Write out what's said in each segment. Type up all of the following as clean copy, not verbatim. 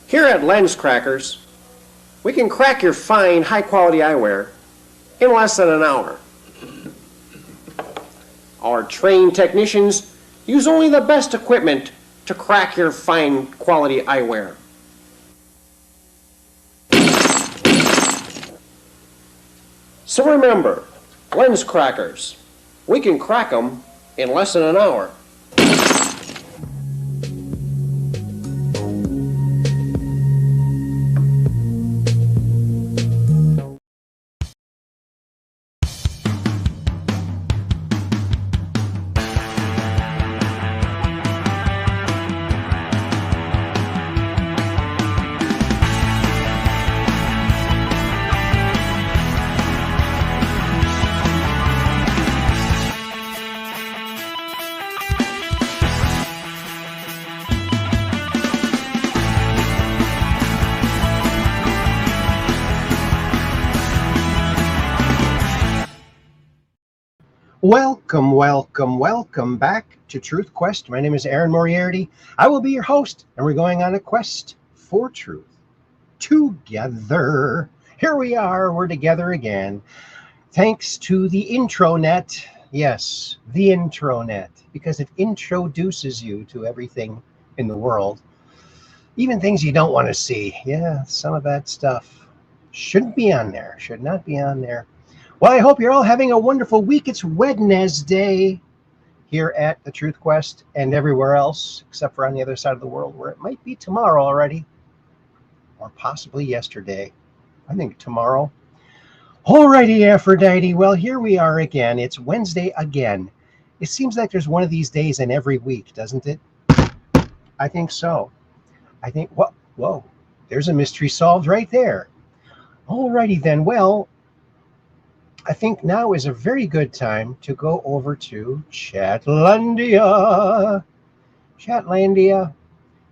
Here at Lens Crackers, we can crack your fine, high-quality eyewear in less than an hour. Our trained technicians use only the best equipment to crack your fine quality eyewear. So remember, Lens Crackers, we can crack them in less than an hour. Welcome back to Truth Quest. My name is Aaron Moriarity. I will be your host, and we're going on a quest for truth. Together. Here we are. We're together again. Thanks to the intronet. Yes, the intronet. Because it introduces you to everything in the world. Even things you don't want to see. Yeah, some of that stuff shouldn't be on there. Should not be on there. Well, I hope you're all having a wonderful week. It's Wednesday here at the Truth Quest and everywhere else, except for on the other side of the world where it might be tomorrow already, or possibly yesterday. I think tomorrow. Alrighty, Aphrodite. Well, here we are again. It's Wednesday again. It seems like there's one of these days in every week, doesn't it? I think so. I think, whoa, there's a mystery solved right there. Alrighty then. Well, I think now is a very good time to go over to Chatlandia. Chatlandia,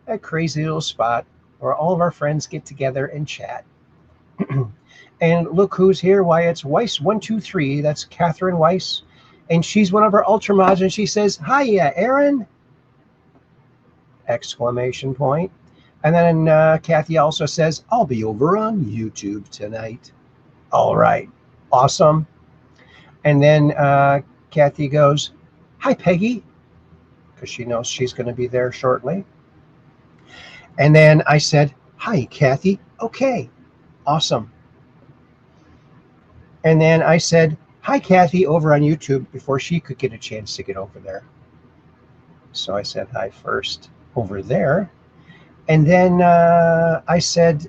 a crazy little spot where all of our friends get together and chat. And look who's here. Why, it's Weiss123. That's Catherine Weiss. And she's one of our Ultramods, and she says, "Hiya, Aaron!" Exclamation point. And then Kathy also says, "I'll be over on YouTube tonight." All right. Awesome. And then Kathy goes, "Hi, Peggy," because she knows she's going to be there shortly. And then I said, "Hi, Kathy." Okay, awesome. And then I said, "Hi, Kathy," over on YouTube before she could get a chance to get over there. So I said hi first over there. And then I said,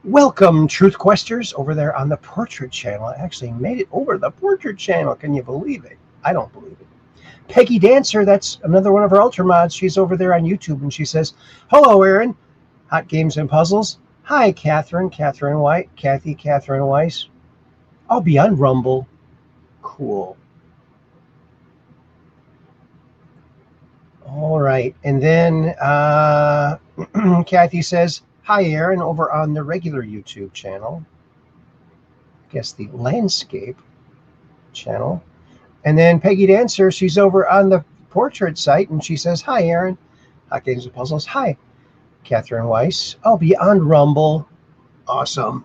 "Welcome, Truth Questers," over there on the Portrait channel. I actually made it over the Portrait channel. Can you believe it? I don't believe it. Peggy Dancer, that's another one of our Ultramods. She's over there on YouTube, and she says, "Hello, Aaron. Hot Games and Puzzles." Hi, Catherine White. Kathy, Catherine Weiss. I'll be on Rumble. Cool. All right. And then Kathy says, "Hi, Aaron," over on the regular YouTube channel. I guess the landscape channel. And then Peggy Dancer, she's over on the Portrait site, and she says, "Hi, Aaron. Hot Games and Puzzles." Hi, Catherine Weiss. I'll be on Rumble. Awesome.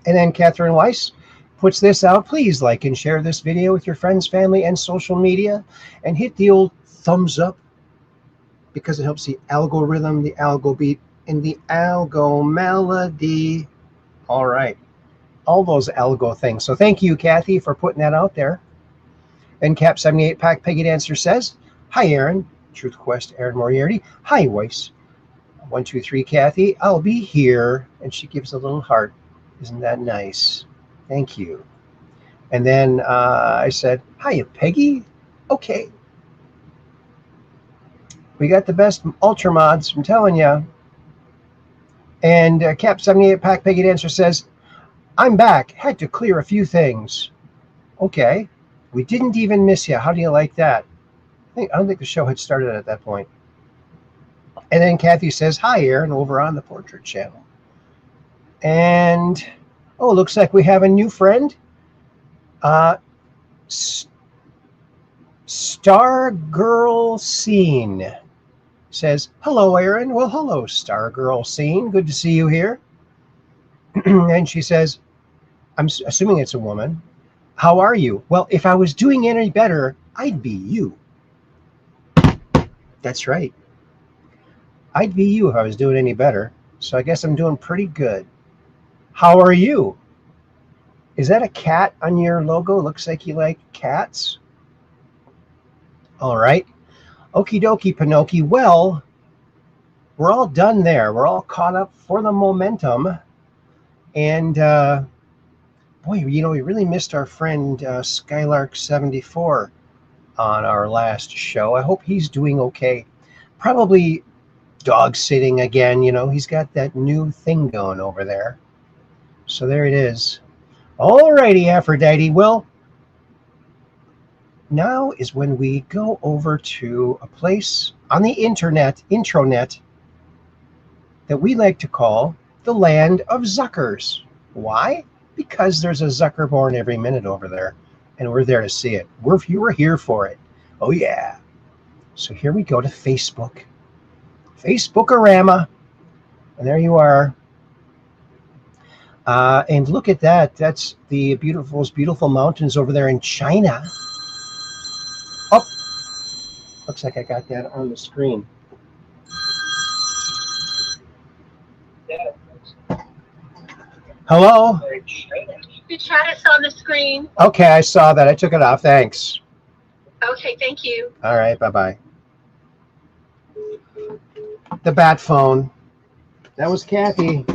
And then Catherine Weiss puts this out. "Please like and share this video with your friends, family, and social media, and hit the old thumbs up, because it helps the algorithm, the algo beat, and the algo melody." All right. All those algo things. So thank you, Kathy, for putting that out there. And Cap78 Pack Peggy Dancer says, "Hi, Aaron. Truth Quest, Aaron Moriarty." Hi, Weiss. 123 Kathy. "I'll be here." And she gives a little heart. Isn't that nice? Thank you. And then I said, "Hiya, Peggy." Okay. We got the best Ultramods, I'm telling you. And Cap78 Pack Peggy Dancer says, "I'm back. Had to clear a few things." Okay. We didn't even miss you. How do you like that? I don't think the show had started at that point. And then Kathy says, hi, Aaron, over on the portrait channel. And, oh, looks like we have a new friend. Stargirl Scene says, hello, Aaron. Well, hello, Stargirl Scene. Good to see you here. And she says, I'm assuming it's a woman. How are you? Well, if I was doing any better, I'd be you. That's right. I'd be you if I was doing any better. So I guess I'm doing pretty good. How are you? Is that a cat on your logo? Looks like you like cats. All right. Okie dokie, Pinocchio. Well, we're all done there. We're all caught up for the momentum. And, boy, you know, we really missed our friend Skylark74 on our last show. I hope he's doing okay. Probably dog sitting again. You know, he's got that new thing going over there. So there it is. All righty, Aphrodite. Well, now is when we go over to a place on the intranet, that we like to call the land of Zuckers. Why? Because there's a Zucker born every minute over there, and we're there to see it. We're here for it. Oh, yeah. So here we go to Facebook. Facebookorama. And there you are. And look at that. That's the beautiful mountains over there in China. Oh, looks like I got that on the screen. Hello? Your chat is on the screen. Okay, I saw that. I took it off. Thanks. Okay, thank you. All right, bye-bye. The bat phone. That was Kathy.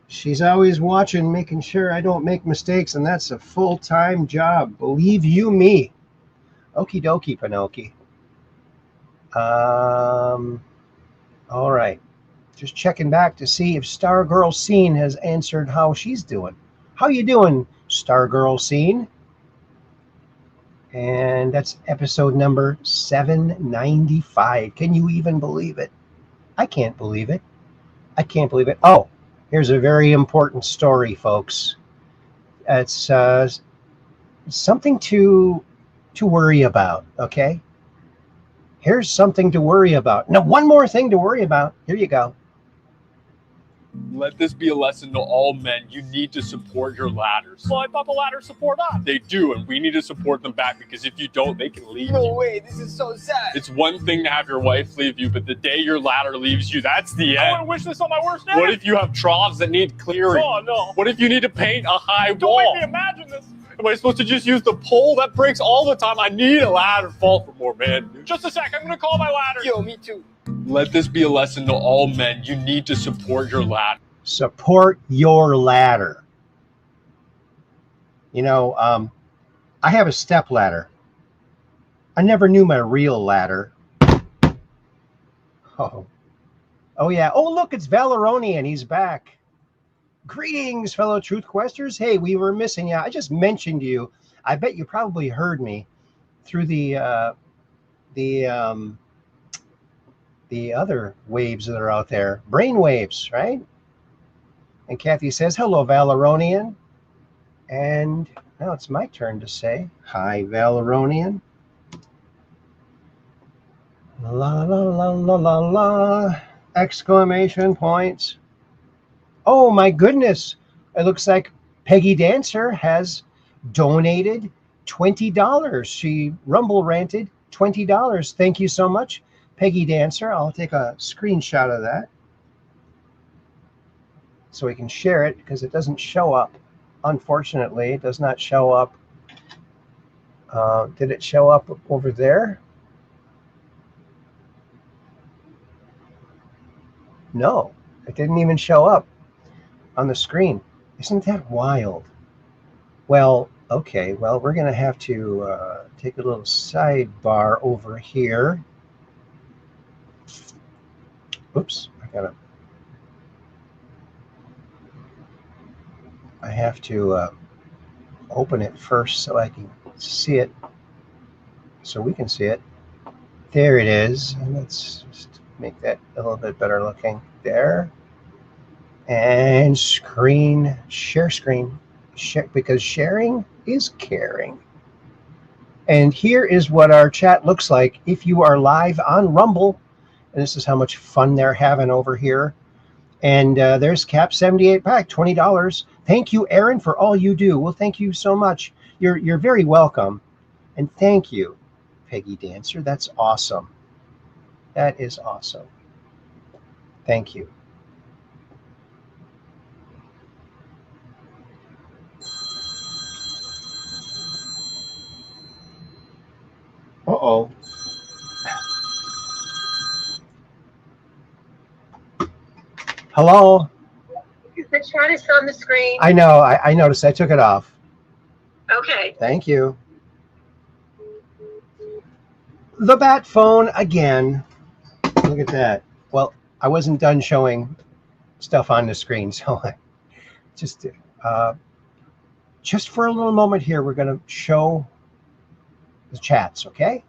She's always watching, making sure I don't make mistakes, and that's a full-time job. Believe you me. Okie dokie, Pinocchio. All right. Just checking back to see if Stargirl Scene has answered how she's doing. How you doing, Stargirl Scene? And that's episode number 795. Can you even believe it? I can't believe it. I can't believe it. Oh, here's a very important story, folks. It's something to worry about, okay? Here's something to worry about. Now, one more thing to worry about. Here you go. Let this be a lesson to all men. You need to support your ladders. Well, I thought the ladders support us. They do, and we need to support them back, because if you don't, they can leave you. No way, this is so sad. It's one thing to have your wife leave you, but the day your ladder leaves you, that's the end. I want to wish this on my worst enemy. What if you have troughs that need clearing? Oh, no. What if you need to paint a high Don't wall? make me imagine this. Am I supposed to just use the pole? That breaks all the time. I need a ladder to fall for more, man. Just a sec, I'm going to call my ladder. Yo, me too. Let this be a lesson to all men. You need to support your ladder. Support your ladder. You know, I have a step ladder. I never knew my real ladder. Oh yeah. Oh, look, it's Valeronian. He's back. Greetings, fellow Truth Questers. Hey, we were missing you. I just mentioned you. I bet you probably heard me through the other waves that are out there. Brain waves, right? And Kathy says, hello, Valeronian. And now it's my turn to say, hi, Valeronian. La, la, la, la, la, la. Exclamation points. Oh, my goodness. It looks like Peggy Dancer has donated $20. She rumble ranted $20. Thank you so much, Peggy Dancer. I'll take a screenshot of that so we can share it, because it doesn't show up. Unfortunately, it does not show up. Did it show up over there? No, it didn't even show up on the screen. Isn't that wild? Well, okay. Well, we're going to have to take a little sidebar over here. Oops, I have to open it first so I can see it, so we can see it. There it is. And let's just make that a little bit better looking there. And screen, share screen, because sharing is caring. And here is what our chat looks like if you are live on Rumble. And this is how much fun they're having over here. And there's Cap 78 pack, $20. Thank you, Aaron, for all you do. Well, thank you so much. You're very welcome. And thank you, Peggy Dancer. That's awesome. That is awesome. Thank you. Uh-oh. Hello? The chat is on the screen. I know. I noticed. I took it off. Okay. Thank you. The bat phone again. Look at that. Well, I wasn't done showing stuff on the screen, so I just for a little moment here, we're going to show the chats, okay?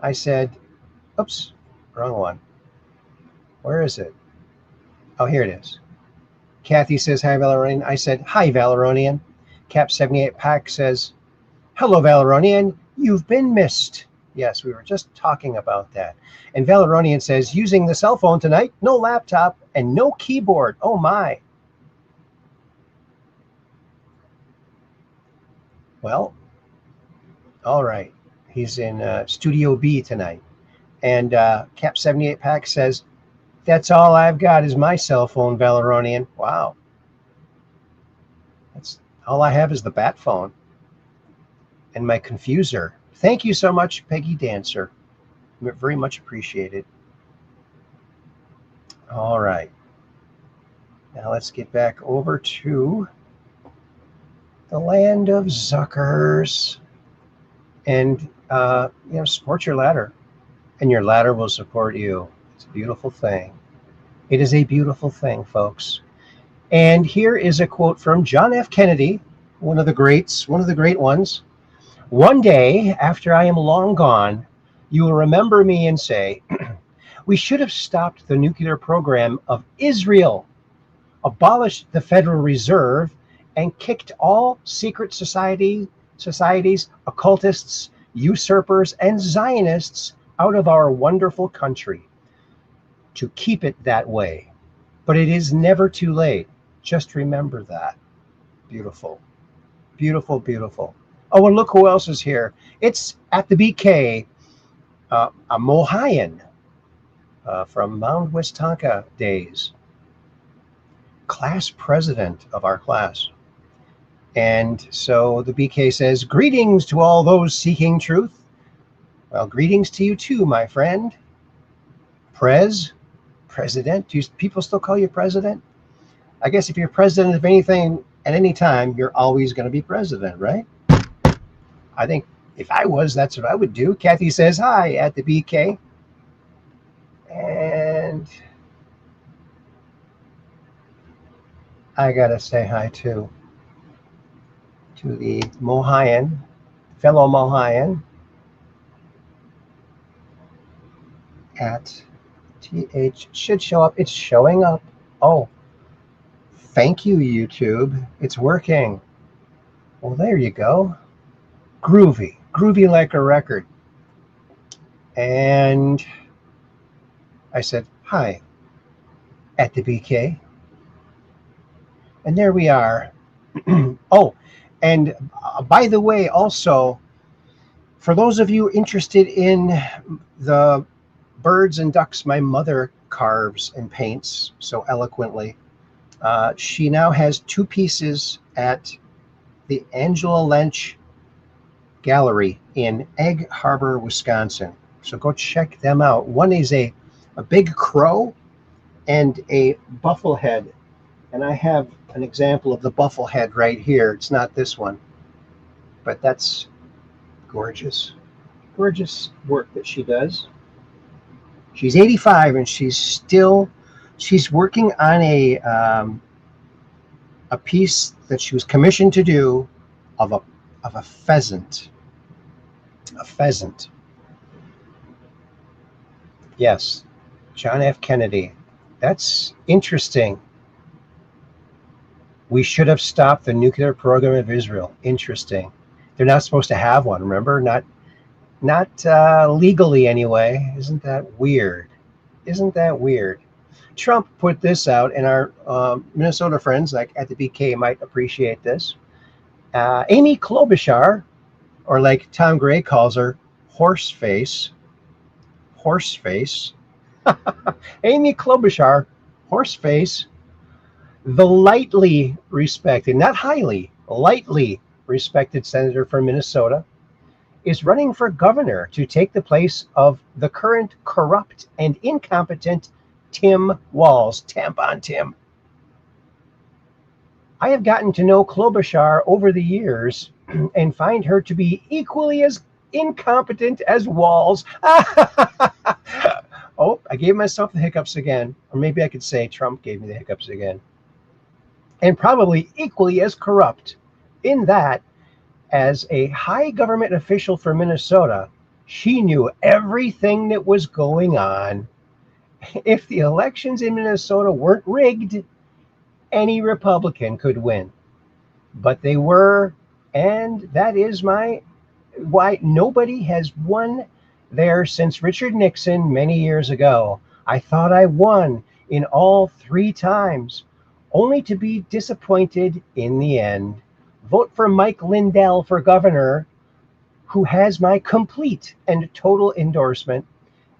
I said, oops, wrong one. Where is it? Oh, here it is. Kathy says, hi, Valoronian. I said, hi, Valoronian. Cap 78 Pack says, hello, Valoronian. You've been missed. Yes, we were just talking about that. And Valoronian says, using the cell phone tonight, no laptop and no keyboard. Oh, my. Well, all right. He's in Studio B tonight. And Cap 78 Pack says, that's all I've got is my cell phone, Valoronian. Wow. That's all I have is the bat phone and my confuser. Thank you so much, Peggy Dancer. Very much appreciated. All right. Now let's get back over to the land of Zuckers. And, support your ladder. And your ladder will support you. It's a beautiful thing. It is a beautiful thing, folks. And here is a quote from John F. Kennedy, one of the greats, one of the great ones. One day, after I am long gone, you will remember me and say, we should have stopped the nuclear program of Israel, abolished the Federal Reserve, and kicked all secret societies, occultists, usurpers, and Zionists out of our wonderful country. To keep it that way. But it is never too late. Just remember that. Beautiful. Beautiful, beautiful. Oh, and look who else is here. It's at the BK, a Mohian from Mount Westonka days. Class president of our class. And so the BK says, greetings to all those seeking truth. Well, greetings to you too, my friend. President? Do people still call you president? I guess if you're president of anything at any time, you're always going to be president, right? I think if I was, that's what I would do. Kathy says hi at the BK. And I got to say hi to the Mohian, fellow Mohian at TH should show up. It's showing up. Oh, thank you, YouTube. It's working. Well, there you go. Groovy like a record. And I said, hi, at the BK. And there we are. Oh, and by the way, also, for those of you interested in the birds and ducks my mother carves and paints so eloquently, she now has 2 pieces at the Angela Lench Gallery in Egg Harbor, Wisconsin. So go check them out. One is a big crow and a bufflehead. And I have an example of the bufflehead right here. It's not this one, but that's gorgeous. Gorgeous work that she does. She's 85 and she's working on a piece that she was commissioned to do of a pheasant. A pheasant. Yes, John F. Kennedy. That's interesting. We should have stopped the nuclear program of Israel. Interesting. They're not supposed to have one, remember? Not legally anyway. Isn't that weird? Isn't that weird? Trump put this out, and our Minnesota friends like at the BK might appreciate this. Amy Klobuchar, or like Tom Gray calls her, Horseface. Amy Klobuchar, Horseface, the lightly respected, not highly, lightly respected senator from Minnesota, is running for governor to take the place of the current corrupt and incompetent Tim Walz. Tampon Tim. I have gotten to know Klobuchar over the years and find her to be equally as incompetent as Walz. Oh, I gave myself the hiccups again. Or maybe I could say Trump gave me the hiccups again. And probably equally as corrupt in that, as a high government official for Minnesota, she knew everything that was going on. If the elections in Minnesota weren't rigged, any Republican could win. But they were, and that is why nobody has won there since Richard Nixon many years ago. I thought I won in all 3 times, only to be disappointed in the end. Vote for Mike Lindell for governor, who has my complete and total endorsement,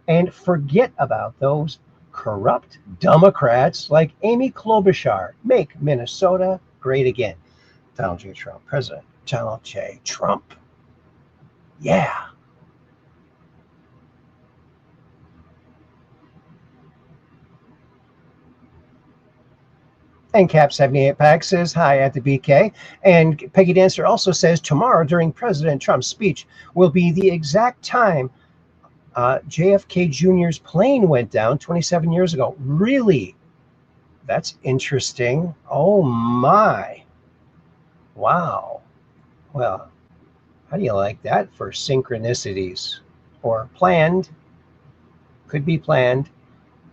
and forget about those corrupt Democrats like Amy Klobuchar. Make Minnesota great again. Donald J. Trump, President Donald J. Trump. Yeah. And Cap78 Pack says hi at the BK. And Peggy Dancer also says tomorrow during President Trump's speech will be the exact time JFK Jr.'s plane went down 27 years ago. Really? That's interesting. Oh my. Wow. Well, how do you like that for synchronicities? Or planned. Could be planned.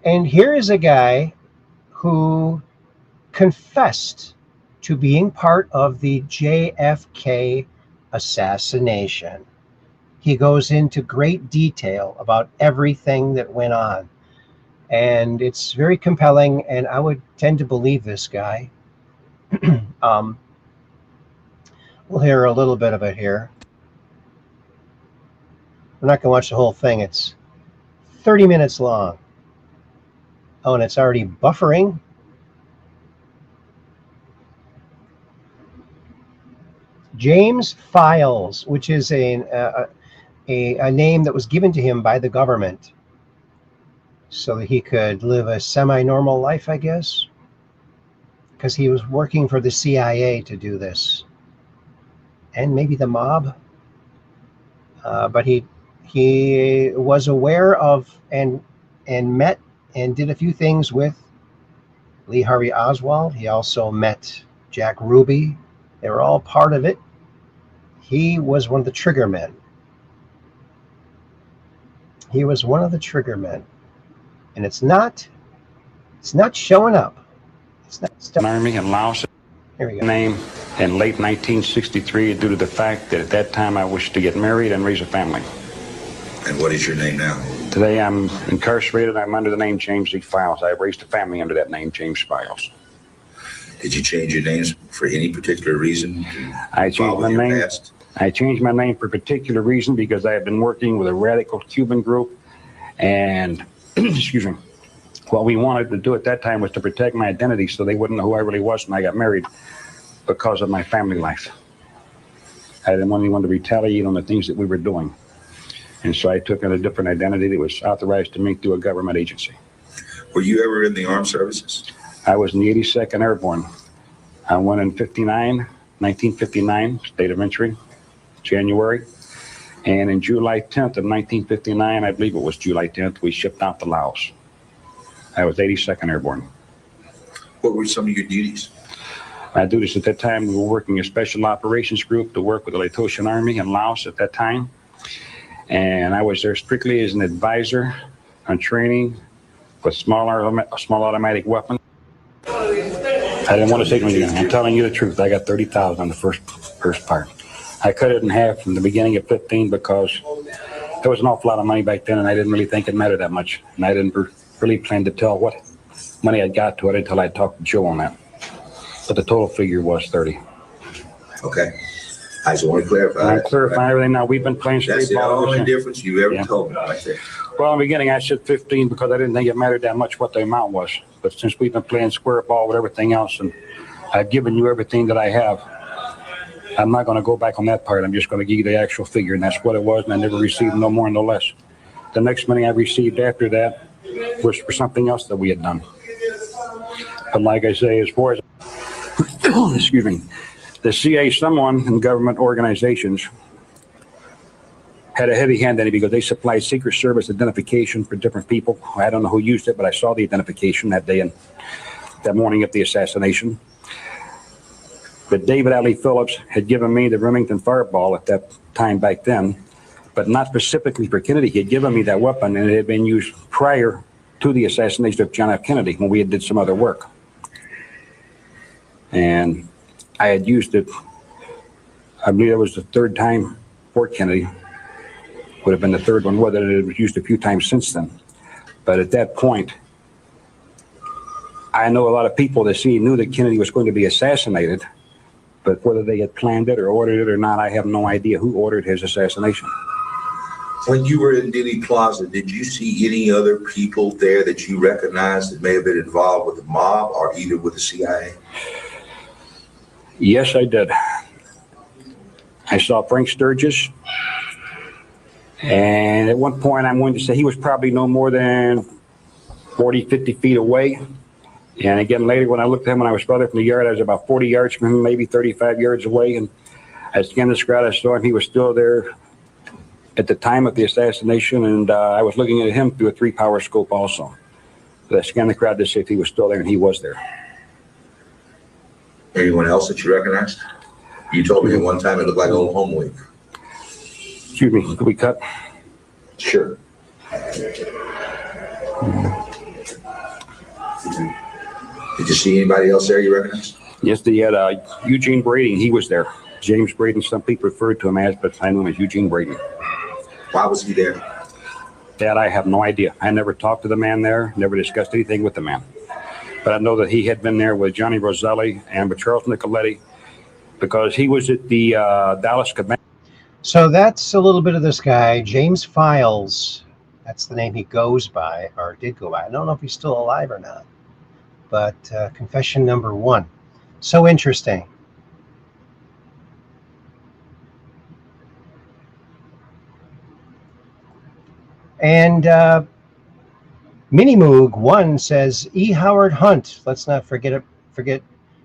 And here is a guy who confessed to being part of the JFK assassination. He goes into great detail about everything that went on. And it's very compelling, and I would tend to believe this guy. We'll hear a little bit of it here. We're not going to watch the whole thing. It's 30 minutes long. Oh, and it's already buffering. James Files, which is a name that was given to him by the government so that he could live a semi-normal life, I guess, because he was working for the CIA to do this, and maybe the mob. But he was aware of and met and did a few things with Lee Harvey Oswald. He also met Jack Ruby. They were all part of it. He was one of the trigger men. He was one of the trigger men. And it's not showing up. It's not Army in Laos. Here we go. Name in late 1963 due to the fact that at that time I wished to get married and raise a family. And what is your name now? Today I'm incarcerated. I'm under the name James Z. Files. I've raised a family under that name, James Files. Did you change your names for any particular reason? I changed my name. I changed my name for a particular reason because I have been working with a radical Cuban group, and excuse me, what we wanted to do at that time was to protect my identity so they wouldn't know who I really was when I got married because of my family life. I didn't want anyone to retaliate on the things that we were doing. And so I took on a different identity that was authorized to me through a government agency. Were you ever in the armed services? I was in the 82nd Airborne. I went in 1959, state of entry, January. And in July 10th of 1959, I believe it was July 10th, we shipped out to Laos. I was 82nd Airborne. What were some of your duties? My duties at that time, we were working a special operations group to work with the Latosian Army in Laos at that time. And I was there strictly as an advisor on training, with small automatic weapon. I didn't want to take it. I'm telling you the truth. I got 30,000 on the first part. I cut it in half from the beginning of 15 because there was an awful lot of money back then, and I didn't really think it mattered that much. And I didn't really plan to tell what money I got to it until I talked to Joe on that. But the total figure was 30. Okay. I just want to clarify. I'm clarifying everything now. We've been playing straight That's the ball. only difference you ever told me right there. Well, in the beginning, I said 15 because I didn't think it mattered that much what the amount was. But since we've been playing square ball with everything else, and I've given you everything that I have, I'm not going to go back on that part. I'm just going to give you the actual figure, and that's what it was, and I never received no more, no less. The next money I received after that was for something else that we had done. But like I say, as far as, excuse me, the CA, someone in government organizations had a heavy hand in it because they supplied Secret Service identification for different people. I don't know who used it, but I saw the identification that day and that morning of the assassination. But David Alley Phillips had given me the Remington fireball at that time back then, but not specifically for Kennedy. He had given me that weapon, and it had been used prior to the assassination of John F. Kennedy when we had did some other work. And I had used it, I believe it was the third time for Kennedy. Would have been the third one, whether it was used a few times since then. But at that point, I know a lot of people that knew that Kennedy was going to be assassinated, but whether they had planned it or ordered it or not, I have no idea who ordered his assassination. When you were in Dealey Plaza, did you see any other people there that you recognized that may have been involved with the mob or either with the CIA? Yes, I did. I saw Frank Sturgeon. And at one point, I'm going to say he was probably no more than 40, 50 feet away. And again, later when I looked at him when I was farther from the yard, I was about 40 yards from him, maybe 35 yards away. And I scanned this crowd, I saw him. He was still there at the time of the assassination. And I was looking at him through a 3-power scope also. So I scanned the crowd to see if he was still there, and he was there. Anyone else that you recognized? You told me at one time it looked like Old Home Week. Excuse me, could we cut? Sure. Did you see anybody else there you recognize? Yes, they had Eugene Brady. He was there. James Brady, some people referred to him as, but I knew him as Eugene Brady. Why was he there? That I have no idea. I never talked to the man there, never discussed anything with the man. But I know that he had been there with Johnny Roselli and with Charles Nicoletti because he was at the Dallas Command. So that's a little bit of this guy, James Files. That's the name he goes by, or did go by. I don't know if he's still alive or not. But confession number 1. So interesting. And Mini Moog 1 says, E. Howard Hunt. Let's not forget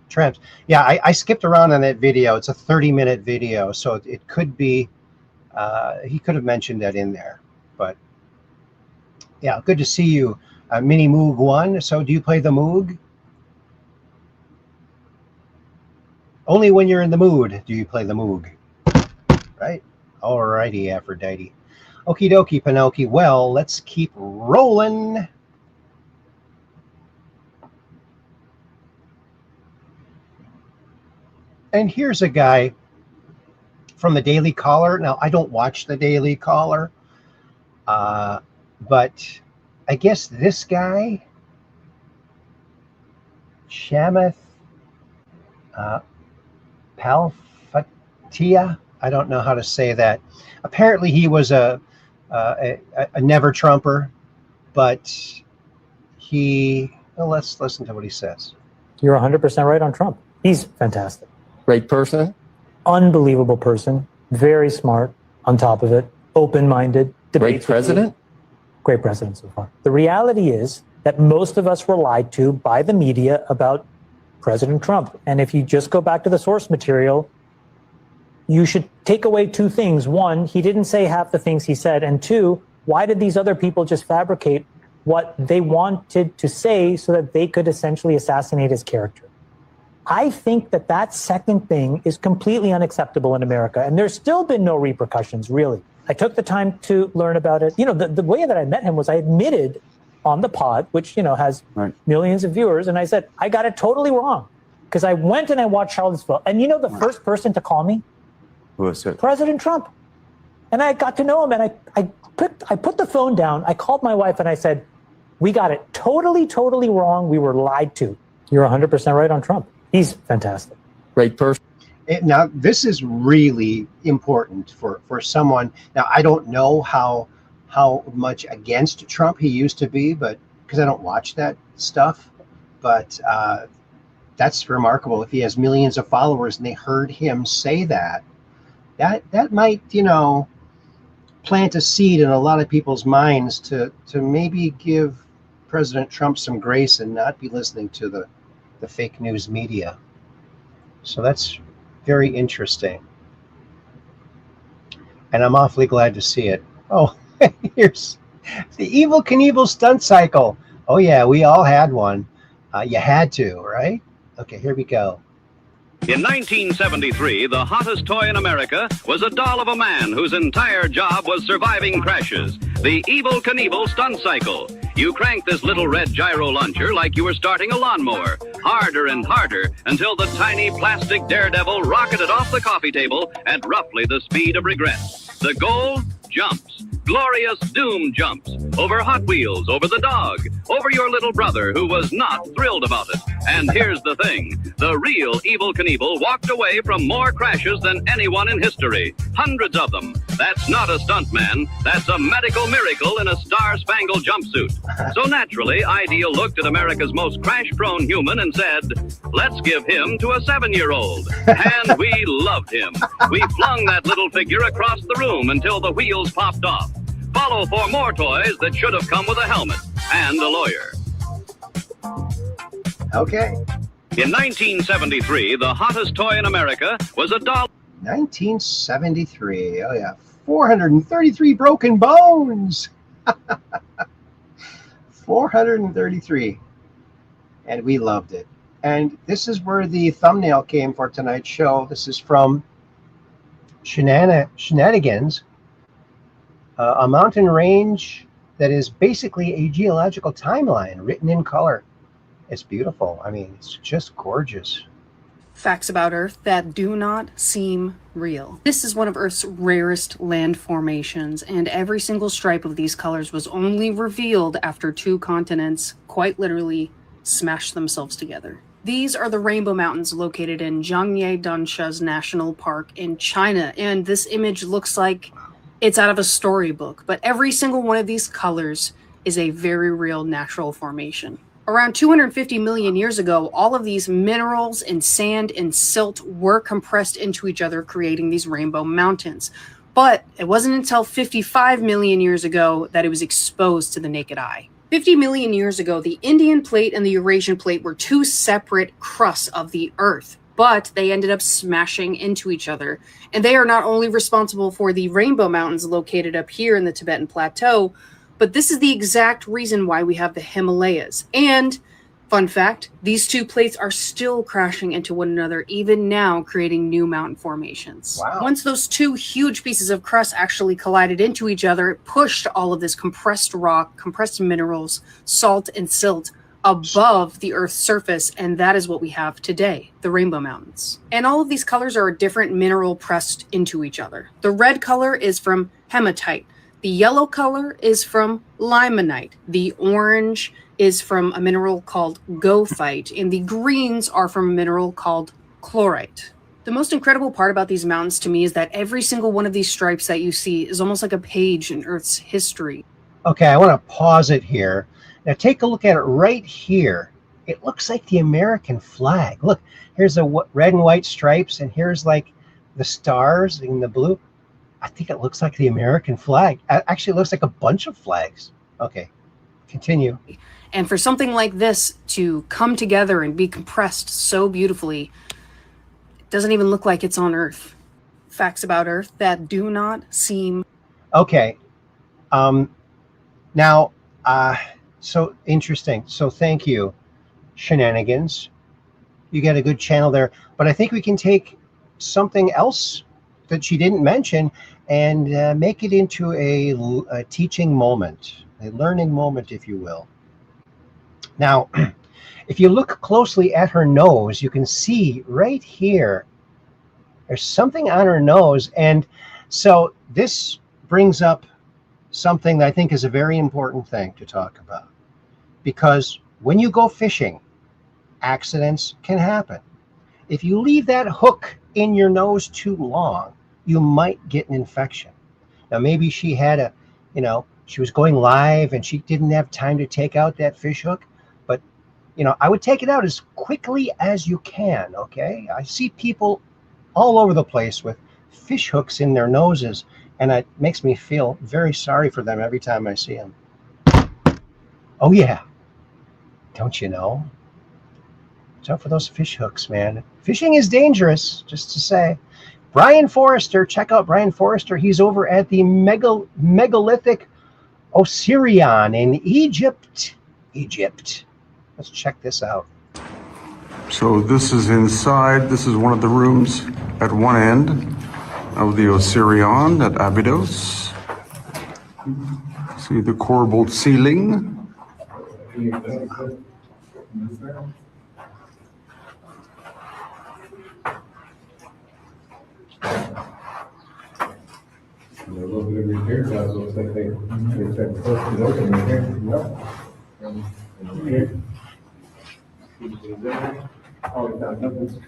Tramps. Yeah, I skipped around on that video. It's a 30-minute video, so it could be, he could have mentioned that in there. But yeah, good to see you, Mini Moog 1. So do you play the Moog? Only when you're in the mood do you play the Moog, right? Alrighty, Aphrodite. Okie dokie, Pinocchio. Well, let's keep rolling. And here's a guy from the Daily Caller. Now, I don't watch the Daily Caller, but I guess this guy, Shamath Palfatia, I don't know how to say that. Apparently, he was a never Trumper, but well, let's listen to what he says. You're 100% right on Trump. He's fantastic. Great person. Unbelievable person. Very smart. On top of it, open-minded. Great president. Great president so far. The reality is that most of us were lied to by the media about President Trump. And if you just go back to the source material, you should take away 2 things. 1, he didn't say half the things he said. And 2, why did these other people just fabricate what they wanted to say so that they could essentially assassinate his character? I think that second thing is completely unacceptable in America. And there's still been no repercussions, really. I took the time to learn about it. You know, the way that I met him was I admitted on the pod, which, has Right. millions of viewers. And I said, I got it totally wrong. Because I went and I watched Charlottesville. And the first person to call me? Who was it? President Trump. And I got to know him, and I put the phone down. I called my wife and I said, we got it totally, totally wrong. We were lied to. You're 100% right on Trump. He's fantastic. Great person. Now, this is really important for someone. Now, I don't know how much against Trump he used to be, but because I don't watch that stuff. But that's remarkable. If he has millions of followers and they heard him say that might, plant a seed in a lot of people's minds to maybe give President Trump some grace and not be listening to the fake news media. So that's very interesting. And I'm awfully glad to see it. Oh, here's the Evel Knievel stunt cycle. Oh yeah, we all had one. You had to, right? Okay, here we go. In 1973, the hottest toy in America was a doll of a man whose entire job was surviving crashes. The Evel Knievel stunt cycle. You crank this little red gyro launcher like you were starting a lawnmower, harder and harder until the tiny plastic daredevil rocketed off the coffee table at roughly the speed of regret. The goal? Jumps. Glorious doom jumps. Over Hot Wheels, over the dog, over your little brother who was not thrilled about it. And here's the thing. The real Evel Knievel walked away from more crashes than anyone in history. Hundreds of them. That's not a stuntman. That's a medical miracle in a star-spangled jumpsuit. So naturally, Ideal looked at America's most crash-prone human and said, let's give him to a 7-year-old. And we loved him. We flung that little figure across the room until the wheels popped off. Follow for more toys that should have come with a helmet and a lawyer. Okay. In 1973, the hottest toy in America was a doll. 1973. Oh yeah, 433 broken bones. 433, and we loved it. And this is where the thumbnail came for tonight's show. This is from Shenanigans, a mountain range that is basically a geological timeline written in color. It's beautiful. I mean, it's just gorgeous. Facts about Earth that do not seem real. This is one of Earth's rarest land formations, and every single stripe of these colors was only revealed after 2 continents, quite literally, smashed themselves together. These are the Rainbow Mountains located in Zhangye Dansha National Park in China, and this image looks like it's out of a storybook, but every single one of these colors is a very real natural formation. Around 250 million years ago, all of these minerals and sand and silt were compressed into each other, creating these rainbow mountains. But it wasn't until 55 million years ago that it was exposed to the naked eye. 50 million years ago, the Indian plate and the Eurasian plate were 2 separate crusts of the Earth, but they ended up smashing into each other. And they are not only responsible for the Rainbow Mountains located up here in the Tibetan Plateau, but this is the exact reason why we have the Himalayas. And, fun fact, these 2 plates are still crashing into one another even now, creating new mountain formations. Wow. Once those 2 huge pieces of crust actually collided into each other, it pushed all of this compressed rock, compressed minerals, salt, and silt above the Earth's surface, and that is what we have today, the Rainbow Mountains. And all of these colors are a different mineral pressed into each other. The red color is from hematite. The yellow color is from limonite. The orange is from a mineral called goethite, and the greens are from a mineral called chlorite. The most incredible part about these mountains to me is that every single one of these stripes that you see is almost like a page in Earth's history. Okay, I want to pause it here. Now take a look at it right here. It looks like the American flag. Look, here's the red and white stripes, and here's like the stars in the blue. I think it looks like the American flag. Actually, it looks like a bunch of flags. Okay, continue. And for something like this to come together and be compressed so beautifully, it doesn't even look like it's on Earth. Facts about Earth that do not seem... Okay. Now, so interesting. So thank you, Shenanigans. You got a good channel there. But I think we can take something else that she didn't mention and make it into a teaching moment, a learning moment, if you will. Now, if you look closely at her nose, you can see right here, there's something on her nose. And so this brings up something that I think is a very important thing to talk about. Because when you go fishing, accidents can happen. If you leave that hook in your nose too long, you might get an infection. Now, maybe she had she was going live and she didn't have time to take out that fish hook. But, I would take it out as quickly as you can, okay? I see people all over the place with fish hooks in their noses, and it makes me feel very sorry for them every time I see them. Oh, yeah. Don't you know? Watch out for those fish hooks, man. Fishing is dangerous, just to say. Brian Forrester, check out Brian Forrester. He's over at the megalithic Osirian in Egypt. Let's check this out. So this is inside. This is one of the rooms at one end of the Osirian at Abydos. See the corbelled ceiling. A little bit of repair jobs, looks like they tried to post it open right there. Yep. Oh, we found nothing.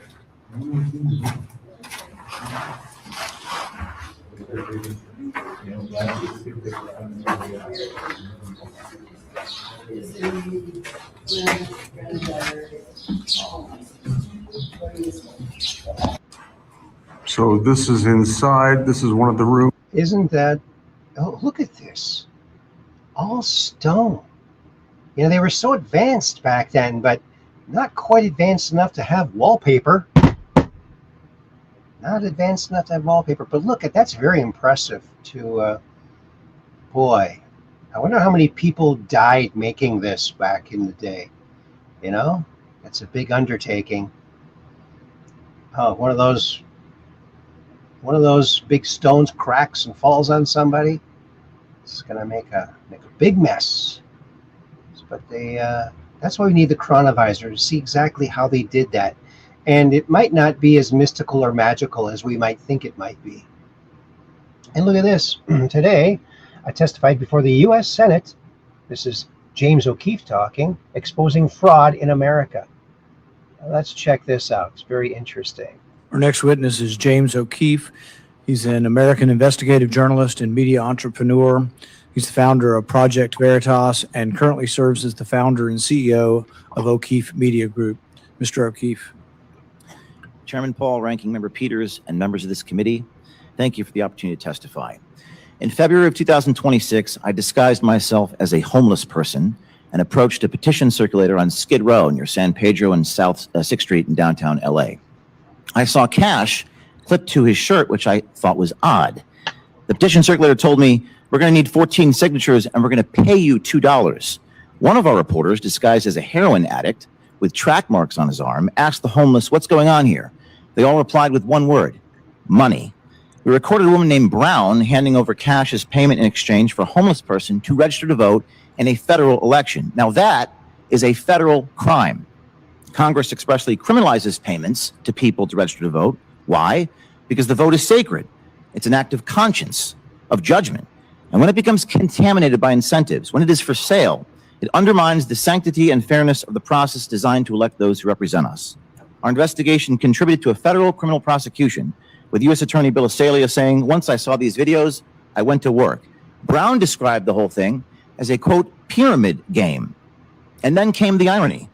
So this is inside. This is one of the rooms. Isn't that, oh, look at this. All stone. They were so advanced back then, but not quite advanced enough to have wallpaper. Not advanced enough to have wallpaper, but look, that's very impressive boy, I wonder how many people died making this back in the day. That's a big undertaking. Oh, one of those big stones cracks and falls on somebody. It's gonna make a big mess. But that's why we need the chronovisor to see exactly how they did that. And it might not be as mystical or magical as we might think it might be. And look at this. Today, I testified before the U.S. Senate. This is James O'Keefe talking, exposing fraud in America. Let's check this out. It's very interesting. Our next witness is James O'Keefe. He's an American investigative journalist and media entrepreneur. He's the founder of Project Veritas and currently serves as the founder and CEO of O'Keefe Media Group. Mr. O'Keefe. Chairman Paul, Ranking Member Peters, and members of this committee, thank you for the opportunity to testify. In February of 2026, I disguised myself as a homeless person and approached a petition circulator on Skid Row near San Pedro and South 6th Street in downtown LA. I saw cash clipped to his shirt, which I thought was odd. The petition circulator told me, we're going to need 14 signatures and we're going to pay you $2. One of our reporters, disguised as a heroin addict with track marks on his arm, asked the homeless, what's going on here? They all replied with one word, money. We recorded a woman named Brown handing over cash as payment in exchange for a homeless person to register to vote in a federal election. Now that is a federal crime. Congress expressly criminalizes payments to people to register to vote. Why? Because the vote is sacred. It's an act of conscience, of judgment. And when it becomes contaminated by incentives, when it is for sale, it undermines the sanctity and fairness of the process designed to elect those who represent us. Our investigation contributed to a federal criminal prosecution, with U.S. Attorney Bill Asalia saying, once I saw these videos, I went to work. Brown described the whole thing as a, quote, pyramid game. And then came the irony.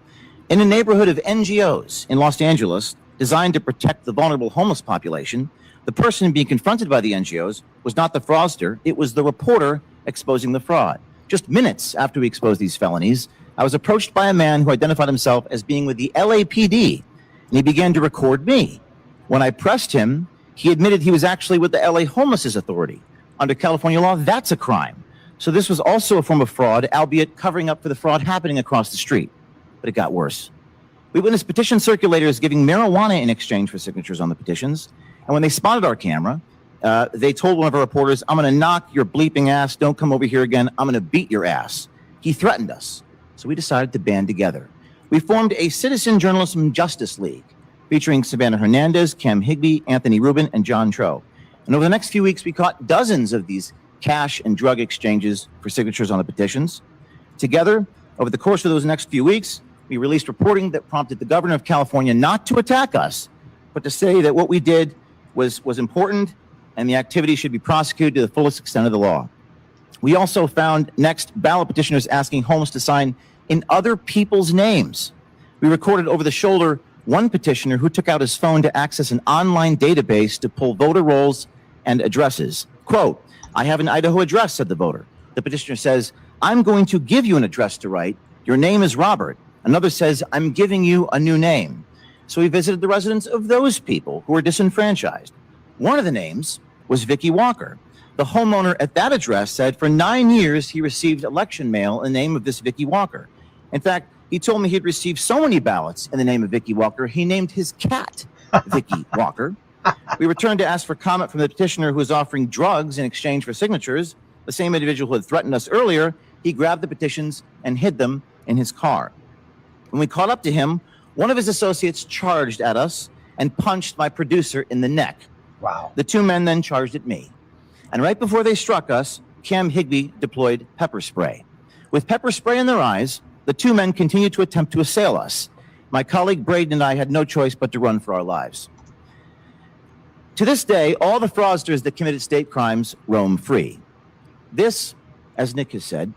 In a neighborhood of NGOs in Los Angeles, designed to protect the vulnerable homeless population, the person being confronted by the NGOs was not the fraudster, it was the reporter exposing the fraud. Just minutes after we exposed these felonies, I was approached by a man who identified himself as being with the LAPD, and he began to record me. When I pressed him, he admitted he was actually with the LA Homelessness Authority. Under California law, that's a crime. So this was also a form of fraud, albeit covering up for the fraud happening across the street. But it got worse. We witnessed petition circulators giving marijuana in exchange for signatures on the petitions. And when they spotted our camera, they told one of our reporters, I'm going to knock your bleeping ass. Don't come over here again. I'm going to beat your ass. He threatened us. So we decided to band together. We formed a Citizen Journalism Justice League featuring Savannah Hernandez, Cam Higbee, Anthony Rubin, and John Tro. And over the next few weeks, we caught dozens of these cash and drug exchanges for signatures on the petitions. Together, over the course of those next few weeks, we released reporting that prompted the governor of California not to attack us, but to say that what we did was important and the activity should be prosecuted to the fullest extent of the law. We also found next ballot petitioners asking homeless to sign in other people's names. We recorded over the shoulder one petitioner who took out his phone to access an online database to pull voter rolls and addresses. Quote, "I have an Idaho address," said the voter. The petitioner says, "I'm going to give you an address to write. Your name is Robert." Another says, "I'm giving you a new name." So we visited the residence of those people who were disenfranchised. One of the names was Vicky Walker. The homeowner at that address said for 9 years he received election mail in the name of this Vicky Walker. In fact, he told me he'd received so many ballots in the name of Vicky Walker, he named his cat Vicky Walker. We returned to ask for comment from the petitioner who was offering drugs in exchange for signatures. The same individual who had threatened us earlier, he grabbed the petitions and hid them in his car. When we caught up to him, one of his associates charged at us and punched my producer in the neck. Wow. The two men then charged at me. And right before they struck us, Cam Higbee deployed pepper spray. With pepper spray in their eyes, the two men continued to attempt to assail us. My colleague Braden and I had no choice but to run for our lives. To this day, all the fraudsters that committed state crimes roam free. This, as Nick has said,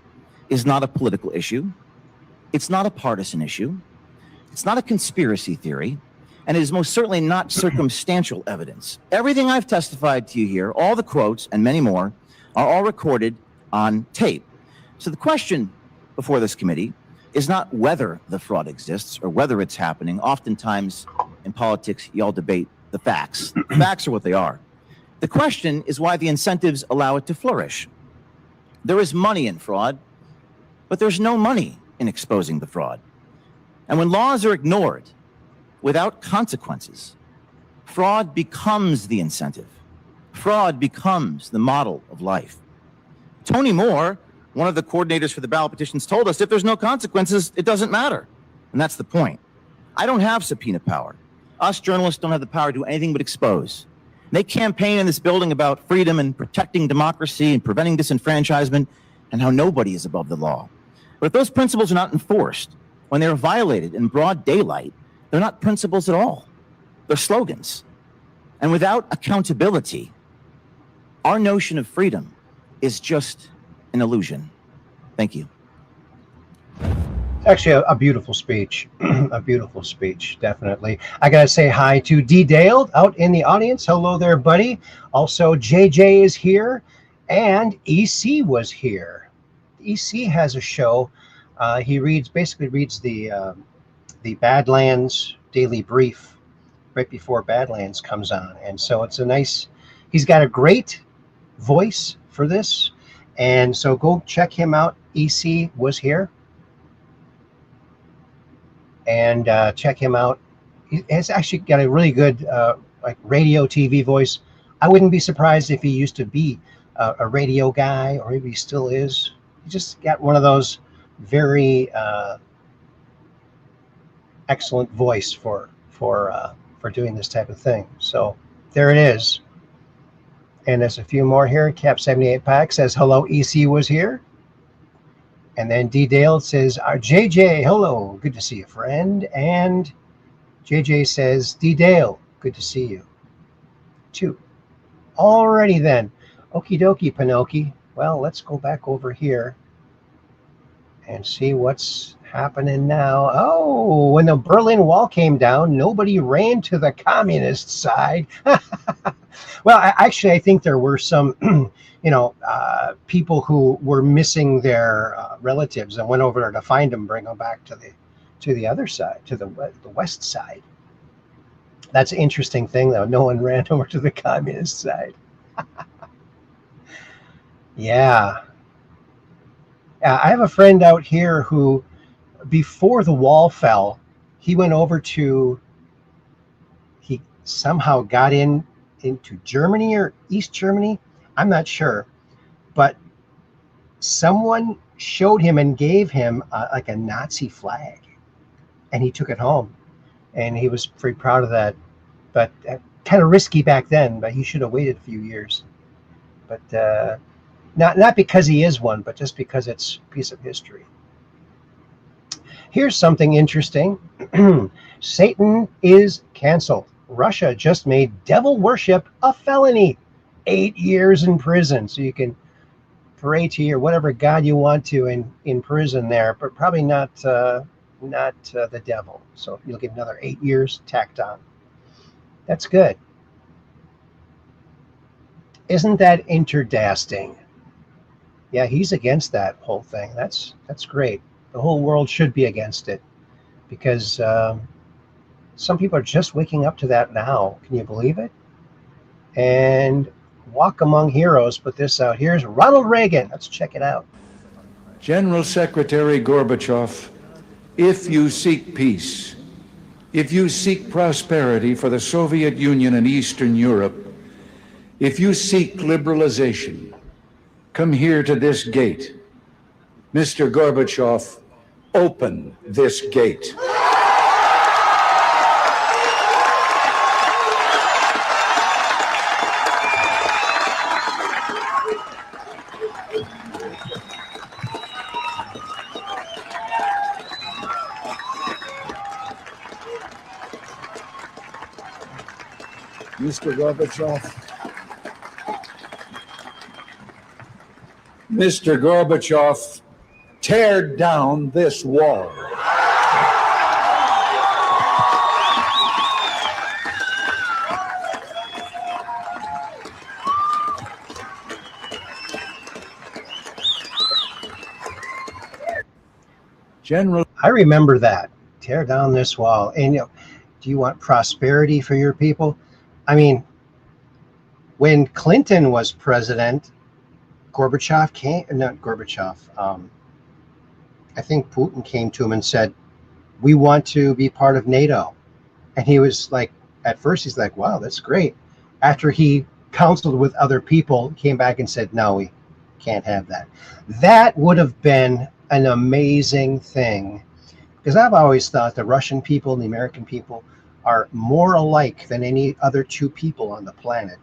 is not a political issue. It's not a partisan issue. It's not a conspiracy theory. And it is most certainly not circumstantial evidence. Everything I've testified to you here, all the quotes and many more, are all recorded on tape. So the question before this committee is not whether the fraud exists or whether it's happening. Oftentimes in politics, y'all debate the facts. The facts are what they are. The question is why the incentives allow it to flourish. There is money in fraud, but there's no money in exposing the fraud. And when laws are ignored without consequences, fraud becomes the incentive. Fraud becomes the model of life. Tony Moore, one of the coordinators for the ballot petitions, told us if there's no consequences, it doesn't matter. And that's the point. I don't have subpoena power. Us journalists don't have the power to do anything but expose. They campaign in this building about freedom and protecting democracy and preventing disenfranchisement and how nobody is above the law. But if those principles are not enforced, when they're violated in broad daylight, they're not principles at all. They're slogans. And without accountability, our notion of freedom is just an illusion. Thank you. Actually, a beautiful speech. A beautiful speech, definitely. I got to say hi to D. Dale out in the audience. Hello there, buddy. Also, JJ is here, and EC was here. EC has a show. He basically reads the Badlands Daily Brief right before Badlands comes on. And so it's a nice, he's got a great voice for this. And so go check him out. EC was here. And check him out. He has actually got a really good like radio TV voice. I wouldn't be surprised if he used to be a radio guy, or maybe he still is. He just got one of those very excellent voice for doing this type of thing. So there it is. And there's a few more here. Cap 78 Pack says hello. EC was here. And then D. Dale says, JJ, hello, good to see you, friend. And JJ says, D. Dale, good to see you, too. Alrighty then. Okie dokie, Pinocchio. Well, let's go back over here and see what's happening now. Oh, when the Berlin Wall came down, nobody ran to the communist side. Well, I think there were some, people who were missing their relatives and went over there to find them, bring them back to the other side, to the west side. That's an interesting thing, though. No one ran over to the communist side. Yeah. I have a friend out here who, before the wall fell, he went over he somehow got into Germany or East Germany. I'm not sure. But someone showed him and gave him like a Nazi flag, and he took it home, and he was very proud of that. But kind of risky back then, but he should have waited a few years. But not because he is one, but just because it's a piece of history. Here's something interesting. Satan is canceled. Russia just made devil worship a felony. 8 years in prison. So you can pray to your whatever God you want to in prison there, but probably not the devil. So you'll get another 8 years tacked on. That's good. Isn't that interdasting? Yeah, he's against that whole thing. That's great. The whole world should be against it, because some people are just waking up to that now. Can you believe it? And walk among heroes put this out. Here's Ronald Reagan. Let's check it out. General Secretary Gorbachev, if you seek peace, if you seek prosperity for the Soviet Union and Eastern Europe, if you seek liberalization, come here to this gate. Mr. Gorbachev, open this gate. Mr. Gorbachev. Mr. Gorbachev, tear down this wall. General, I remember that. Tear down this wall. And do you want prosperity for your people? I mean, when Clinton was president, Gorbachev came, not Gorbachev, I think Putin came to him and said, we want to be part of NATO. And he was like, at first he's like, wow, that's great. After he counseled with other people, came back and said, no, we can't have that. That would have been an amazing thing, because I've always thought the Russian people and the American people are more alike than any other two people on the planet.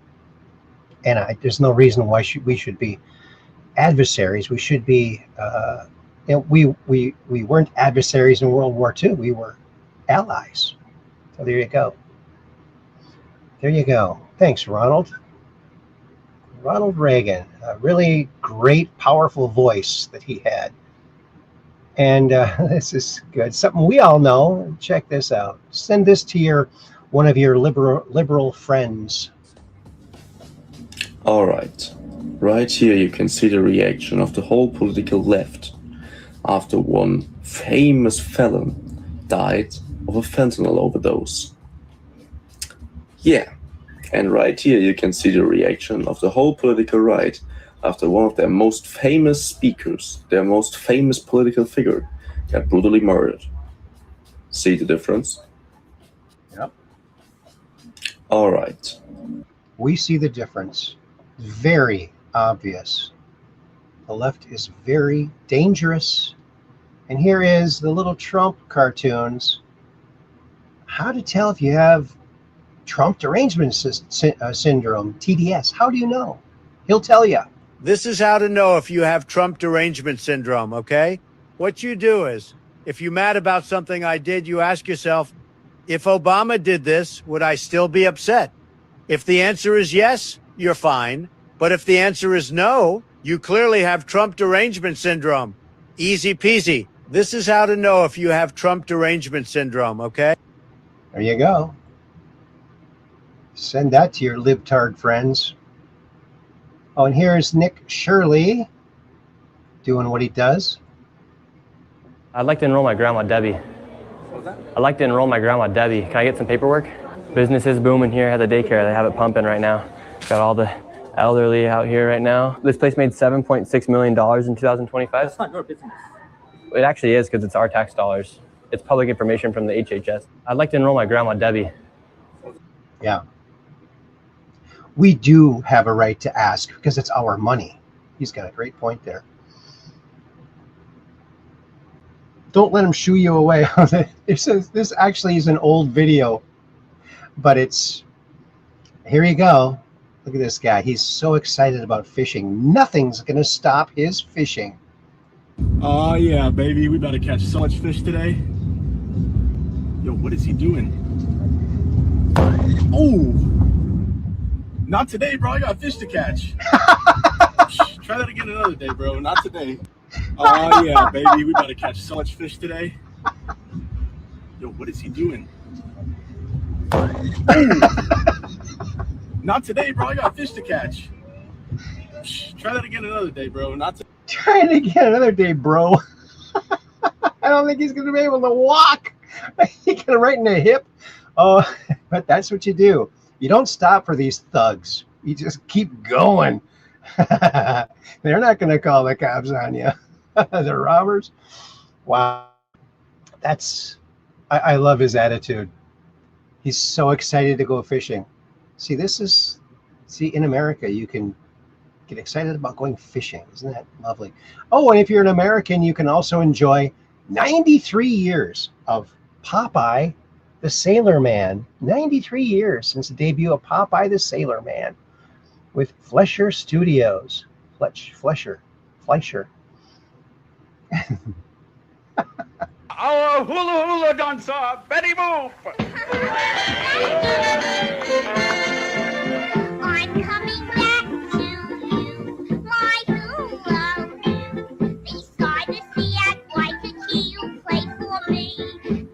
And there's no reason why we should be adversaries. We should be, we weren't adversaries in World War II. We were allies. So there you go. There you go. Thanks, Ronald. Ronald Reagan, a really great, powerful voice that he had. And this is good. Something we all know. Check this out. Send this to one of your liberal friends. All right. Right here you can see the reaction of the whole political left after one famous felon died of a fentanyl overdose. Yeah. And right here you can see the reaction of the whole political right after one of their most famous speakers, their most famous political figure, got brutally murdered. See the difference? Yep. All right. We see the difference. Very obvious. The left is very dangerous. And here is the little Trump cartoons. How to tell if you have Trump derangement syndrome, TDS. How do you know? He'll tell you. This is how to know if you have Trump derangement syndrome, okay? What you do is, if you're mad about something I did, you ask yourself, if Obama did this, would I still be upset? If the answer is yes, you're fine. But if the answer is no, you clearly have Trump derangement syndrome. Easy peasy. This is how to know if you have Trump derangement syndrome, okay? There you go. Send that to your libtard friends. Oh, and here's Nick Shirley doing what he does. I'd like to enroll my grandma, Debbie. What was that? I'd like to enroll my grandma, Debbie. Can I get some paperwork? Business is booming here at the daycare. They have it pumping right now. Got all the elderly out here right now. This place made $7.6 million in 2025. That's not your business. It actually is, because it's our tax dollars. It's public information from the HHS. I'd like to enroll my grandma, Debbie. Yeah. We do have a right to ask because it's our money. He's got a great point there. Don't let them shoo you away. This actually is an old video, but it's, here you go. Look at this guy. He's so excited about fishing. Nothing's going to stop his fishing. Oh, yeah, baby. We better catch so much fish today. Yo, what is he doing? Oh! Not today, bro. I got fish to catch. Try that again another day, bro. Not today. Oh, yeah, baby. We better catch so much fish today. Yo, what is he doing? Oh! Not today, bro. I got fish to catch. Try that again another day, bro. Not today. Try it again another day, bro. I don't think he's going to be able to walk. He got him right in the hip. Oh, but that's what you do. You don't stop for these thugs. You just keep going. They're not going to call the cops on you. The robbers. Wow. I love his attitude. He's so excited to go fishing. See, in America, you can get excited about going fishing. Isn't that lovely? Oh, and if you're an American, you can also enjoy 93 years of Popeye the Sailor Man. 93 years since the debut of Popeye the Sailor Man with Fleischer Studios. Fleischer. Our hula hula dancer, Betty Boop. I'm coming back to you, my hula. Beside the sea at Waikiki, you play for me.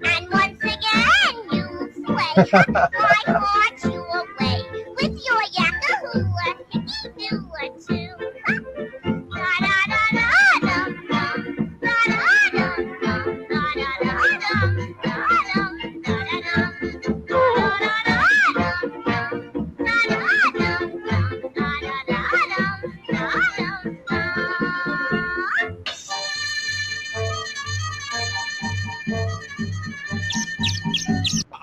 And once again, you sway my heart you away with your yaka hula, hickey hula too.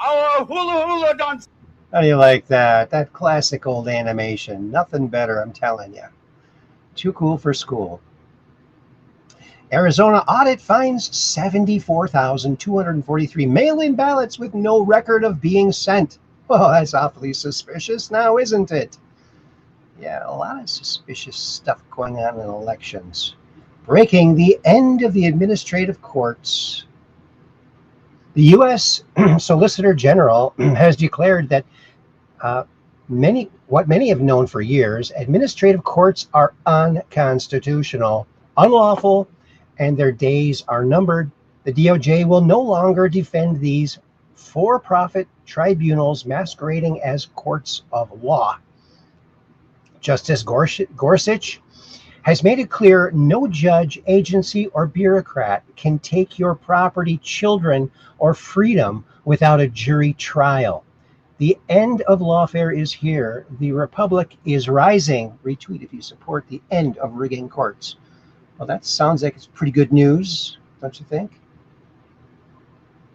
Our hula hula dancer. How do you like that? That classic old animation. Nothing better, I'm telling you. Too cool for school. Arizona audit finds 74,243 mail-in ballots with no record of being sent. Well, that's awfully suspicious now, isn't it? Yeah, a lot of suspicious stuff going on in elections. Breaking the end of the administrative courts. The U.S. Solicitor General has declared that many have known for years, administrative courts are unconstitutional, unlawful, and their days are numbered. The DOJ will no longer defend these for-profit tribunals masquerading as courts of law. Justice Gorsuch has made it clear no judge, agency, or bureaucrat can take your property, children, or freedom without a jury trial. The end of lawfare is here. The republic is rising. Retweet if you support the end of rigging courts. Well, that sounds like it's pretty good news, don't you think?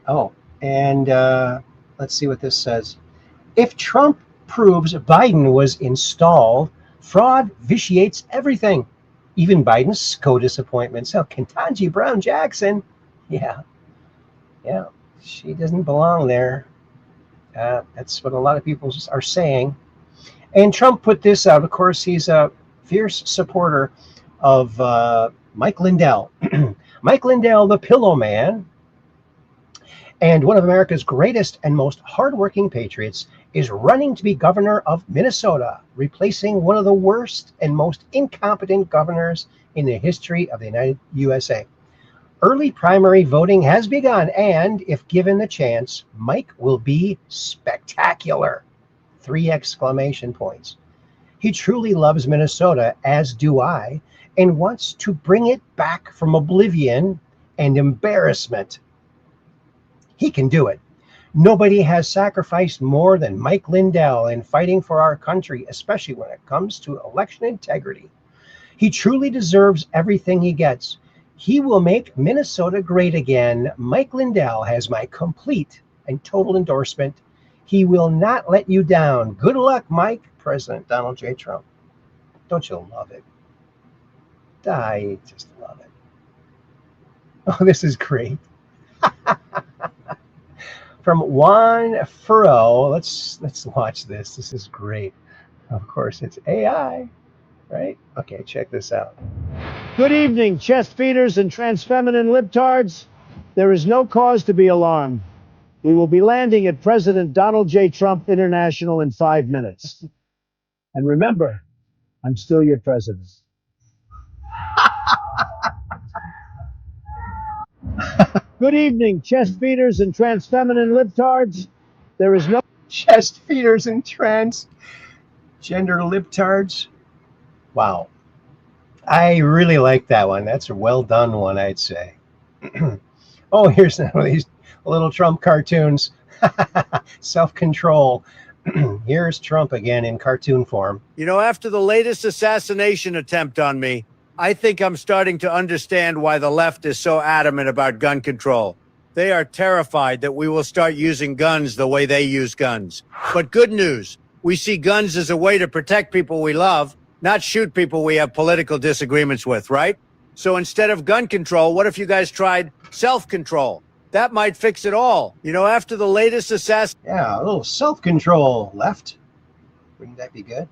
Oh, and let's see what this says. If Trump proves Biden was installed, fraud vitiates everything, even Biden's SCOTUS appointments. Oh, Ketanji Brown Jackson. Yeah, she doesn't belong there. That's what a lot of people are saying. And Trump put this out. Of course, he's a fierce supporter of Mike Lindell. Mike Lindell, the Pillow Man, and one of America's greatest and most hardworking patriots, is running to be governor of Minnesota, replacing one of the worst and most incompetent governors in the history of the United USA. Early primary voting has begun, and if given the chance, Mike will be spectacular. 3 exclamation points. He truly loves Minnesota, as do I, and wants to bring it back from oblivion and embarrassment. He can do it. Nobody has sacrificed more than Mike Lindell in fighting for our country, especially when it comes to election integrity. He truly deserves everything he gets. He will make Minnesota great again. Mike Lindell has my complete and total endorsement. He will not let you down. Good luck, Mike. President Donald J. Trump. Don't you love it? I just love it. Oh, this is great. From Juan Furrow. Let's watch this. This is great. Of course, it's AI, right? Okay, check this out. Good evening, chest feeders and trans feminine libtards. There is no cause to be alarmed. We will be landing at President Donald J. Trump International in 5 minutes. And remember, I'm still your president. Good evening, chest feeders and trans feminine libtards. There is no Chest feeders and transgender libtards. Wow. I really like that one. That's a well done one, I'd say. Oh, here's one of these little Trump cartoons. Self-control. Here's Trump again in cartoon form. You know, after the latest assassination attempt on me, I think I'm starting to understand why the left is so adamant about gun control. They are terrified that we will start using guns the way they use guns. But good news, we see guns as a way to protect people we love, not shoot people we have political disagreements with, right? So instead of gun control, what if you guys tried self-control? That might fix it all. You know, after the latest Yeah, a little self-control left. Wouldn't that be good?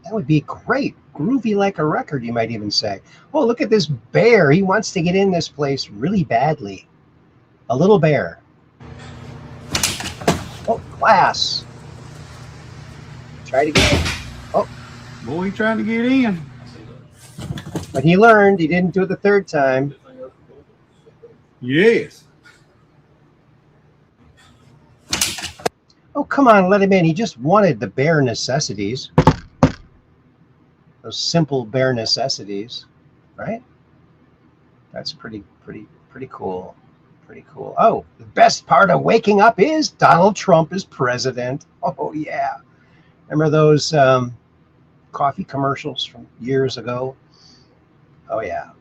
That would be great. Groovy like a record, you might even say. Oh, look at this bear. He wants to get in this place really badly. A little bear. Oh, glass. Try to get in. Oh. Boy, he trying to get in. But he learned. He didn't do it the third time. Yes. Oh, come on, let him in. He just wanted the bare necessities. Those simple bare necessities, right? That's pretty cool. Pretty cool. Oh, the best part of waking up is Donald Trump is president. Oh, yeah. Remember those coffee commercials from years ago? Oh, yeah.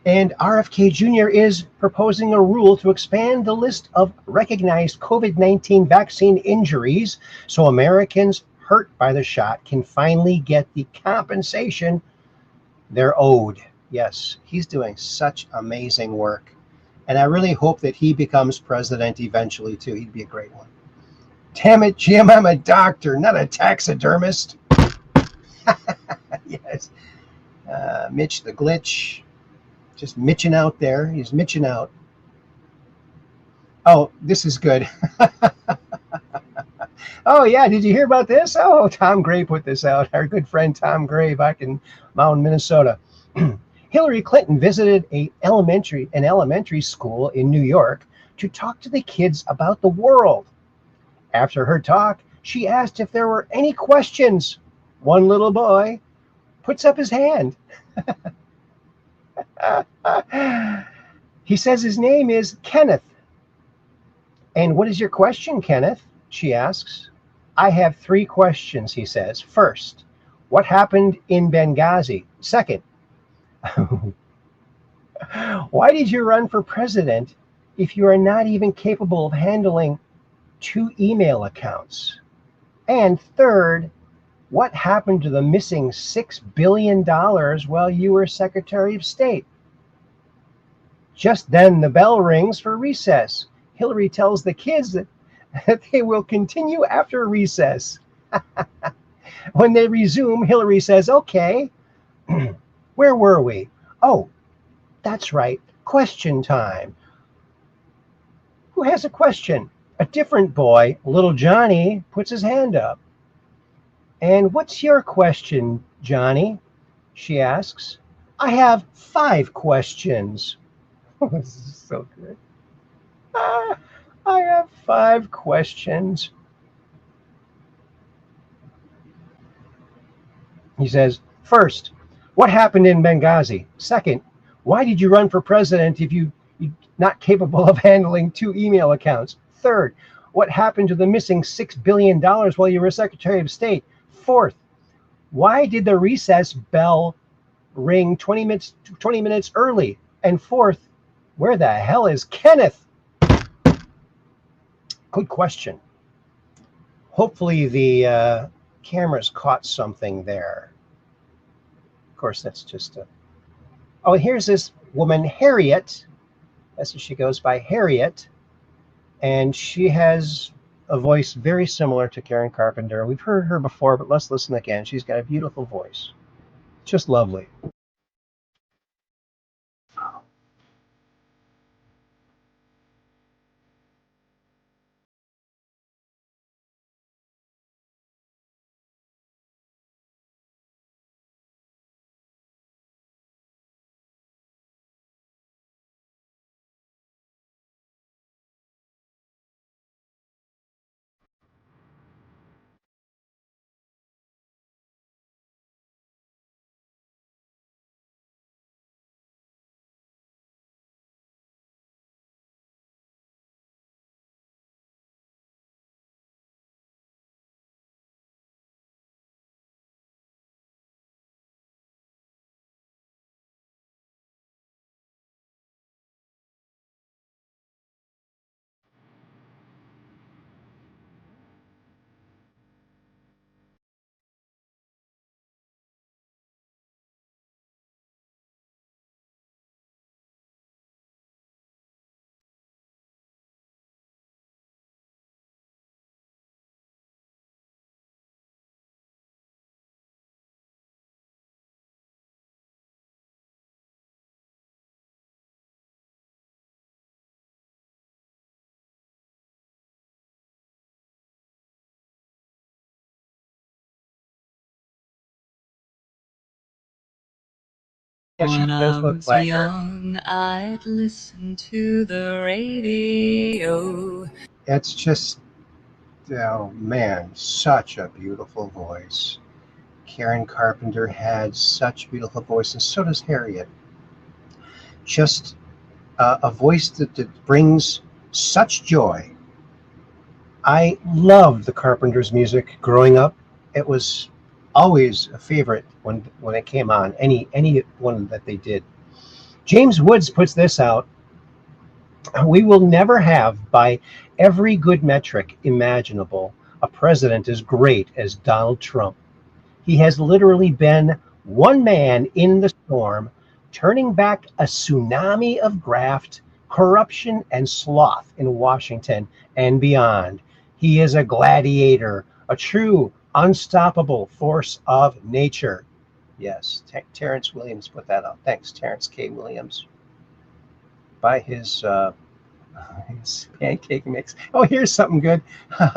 And RFK Jr. is proposing a rule to expand the list of recognized COVID-19 vaccine injuries so Americans hurt by the shot can finally get the compensation they're owed. Yes, he's doing such amazing work. And I really hope that he becomes president eventually, too. He'd be a great one. Damn it, Jim, I'm a doctor, not a taxidermist. Yes. Mitch the Glitch. Just mitching out there. He's mitching out. Oh, this is good. Oh, yeah. Did you hear about this? Oh, Tom Gray put this out. Our good friend Tom Gray back in Mountain, Minnesota. Hillary Clinton visited an elementary school in New York to talk to the kids about the world. After her talk, she asked if there were any questions. One little boy puts up his hand. He says his name is Kenneth. And what is your question, Kenneth? She asks. I have 3 questions, he says. First, what happened in Benghazi? Second, why did you run for president if you are not even capable of handling 2 email accounts? And third, what happened to the missing $6 billion while you were Secretary of State? Just then the bell rings for recess. Hillary tells the kids that they will continue after recess. When they resume, Hillary says, okay, where were we? Oh, that's right, question time. Who has a question? A different boy, little Johnny, puts his hand up. And what's your question, Johnny? She asks. I have 5 questions. This is so good. I have 5 questions. He says, first, what happened in Benghazi? Second, why did you run for president if you're not capable of handling 2 email accounts? Third, what happened to the missing $6 billion while you were Secretary of State? Fourth, why did the recess bell ring 20 minutes early? And fourth, where the hell is Kenneth? Good question. Hopefully the cameras caught something there. Of course, that's just a... Oh, here's this woman, Harriet. That's what she goes by, Harriet. And she has a voice very similar to Karen Carpenter. We've heard her before, but let's listen again. She's got a beautiful voice. Just lovely. When I was young, I'd listen to the radio. It's just, oh man, such a beautiful voice. Karen Carpenter had such a beautiful voice, and so does Harriet. Just a voice that brings such joy. I loved the Carpenters' music growing up. It was always a favorite when it came on, any one that they did. James Woods puts this out. We will never have, by every good metric imaginable, a president as great as Donald Trump. He has literally been one man in the storm, turning back a tsunami of graft, corruption, and sloth in Washington and beyond. He is a gladiator, a true, unstoppable force of nature. Yes, Terrence Williams put that up. Thanks, Terrence K. Williams. By his pancake mix. Oh, here's something good.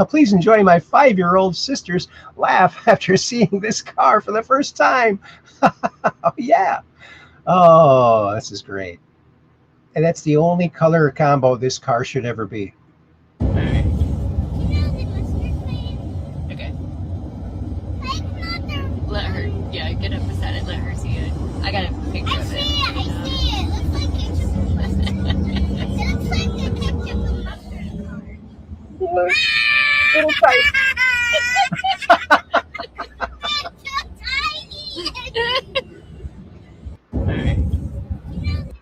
Please enjoy my 5-year-old sister's laugh after seeing this car for the first time. Oh, yeah. Oh, this is great. And that's the only color combo this car should ever be. Okay. Let her, yeah, get up beside it. Let her see it. I got a picture of it. I see it. Looks like ketchup and mustard. It looks like the ketchup and mustard. Little tight.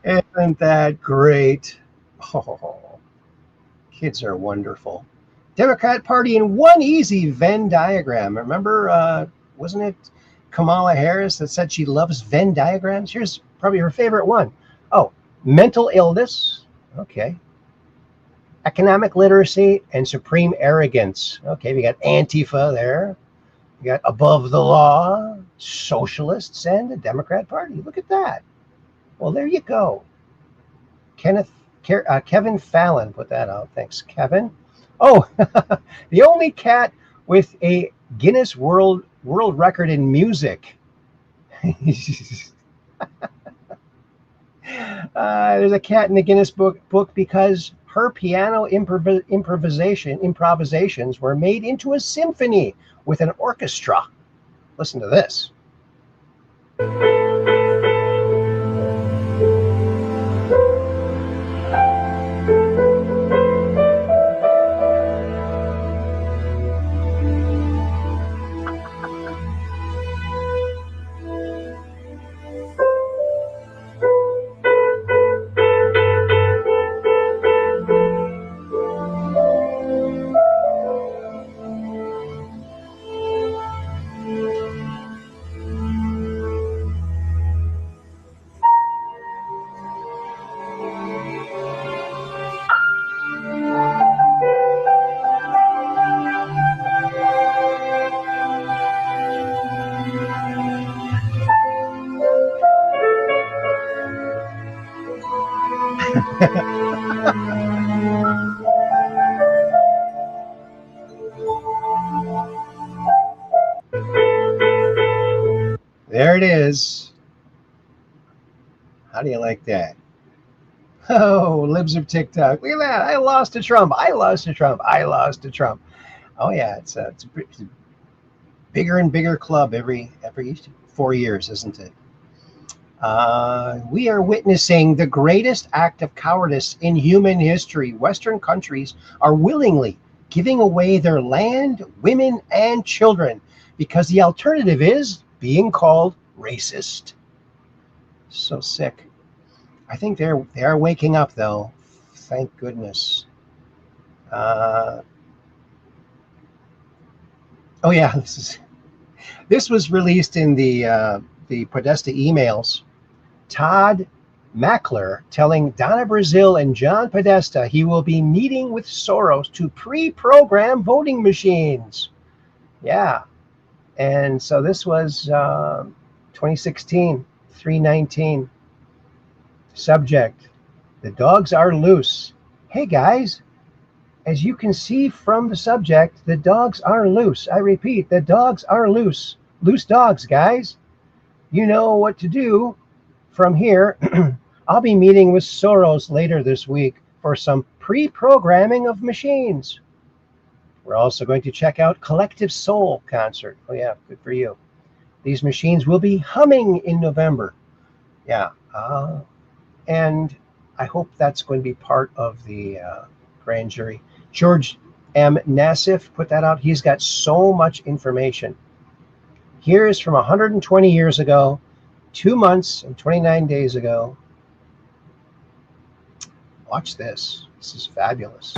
Isn't that great? Oh, kids are wonderful. Democrat Party in one easy Venn diagram. Remember, wasn't it Kamala Harris that said she loves Venn diagrams? Here's probably her favorite one. Oh, mental illness. Okay. Economic literacy and supreme arrogance. Okay, we got Antifa there. We got above the law, socialists, and the Democrat Party. Look at that. Well, there you go. Kevin Fallon put that out. Thanks, Kevin. Oh, the only cat with a Guinness World Record in music. There's a cat in the Guinness book because her piano improvisations were made into a symphony with an orchestra. Listen to this. There it is. How do you like that? Oh, libs of TikTok. Look at that. I lost to Trump. I lost to Trump. I lost to Trump. Oh, yeah. It's a bigger and bigger club every 4 years, isn't it? We are witnessing the greatest act of cowardice in human history. Western countries are willingly giving away their land, women, and children because the alternative is being called racist. So sick. I think they are waking up, though. Thank goodness. Oh yeah, this was released in the Podesta emails. Todd Mackler telling Donna Brazil and John Podesta he will be meeting with Soros to pre-program voting machines. Yeah, and so this was 2016, 3/19. Subject: the dogs are loose. Hey guys, as you can see from the subject, the dogs are loose. I repeat, the dogs are loose. Loose dogs, guys. You know what to do from here. I'll be meeting with Soros later this week for some pre-programming of machines. We're also going to check out Collective Soul concert. Oh yeah, good for you. These machines will be humming in November. Yeah. And I hope that's going to be part of the grand jury. George M. Nassif put that out. He's got so much information. Here's from 120 years ago, 2 months and 29 days ago. Watch this. This is fabulous.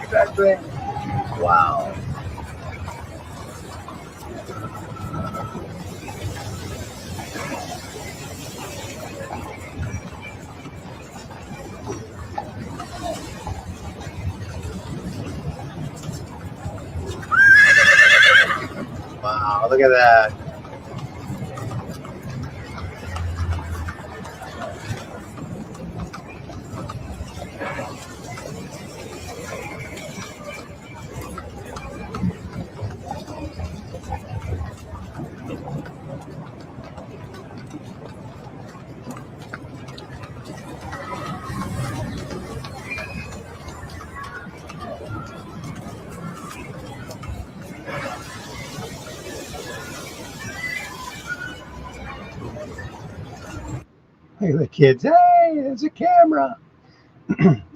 Exactly. Wow. Wow, look at that. Hey, the kids, hey, there's a camera.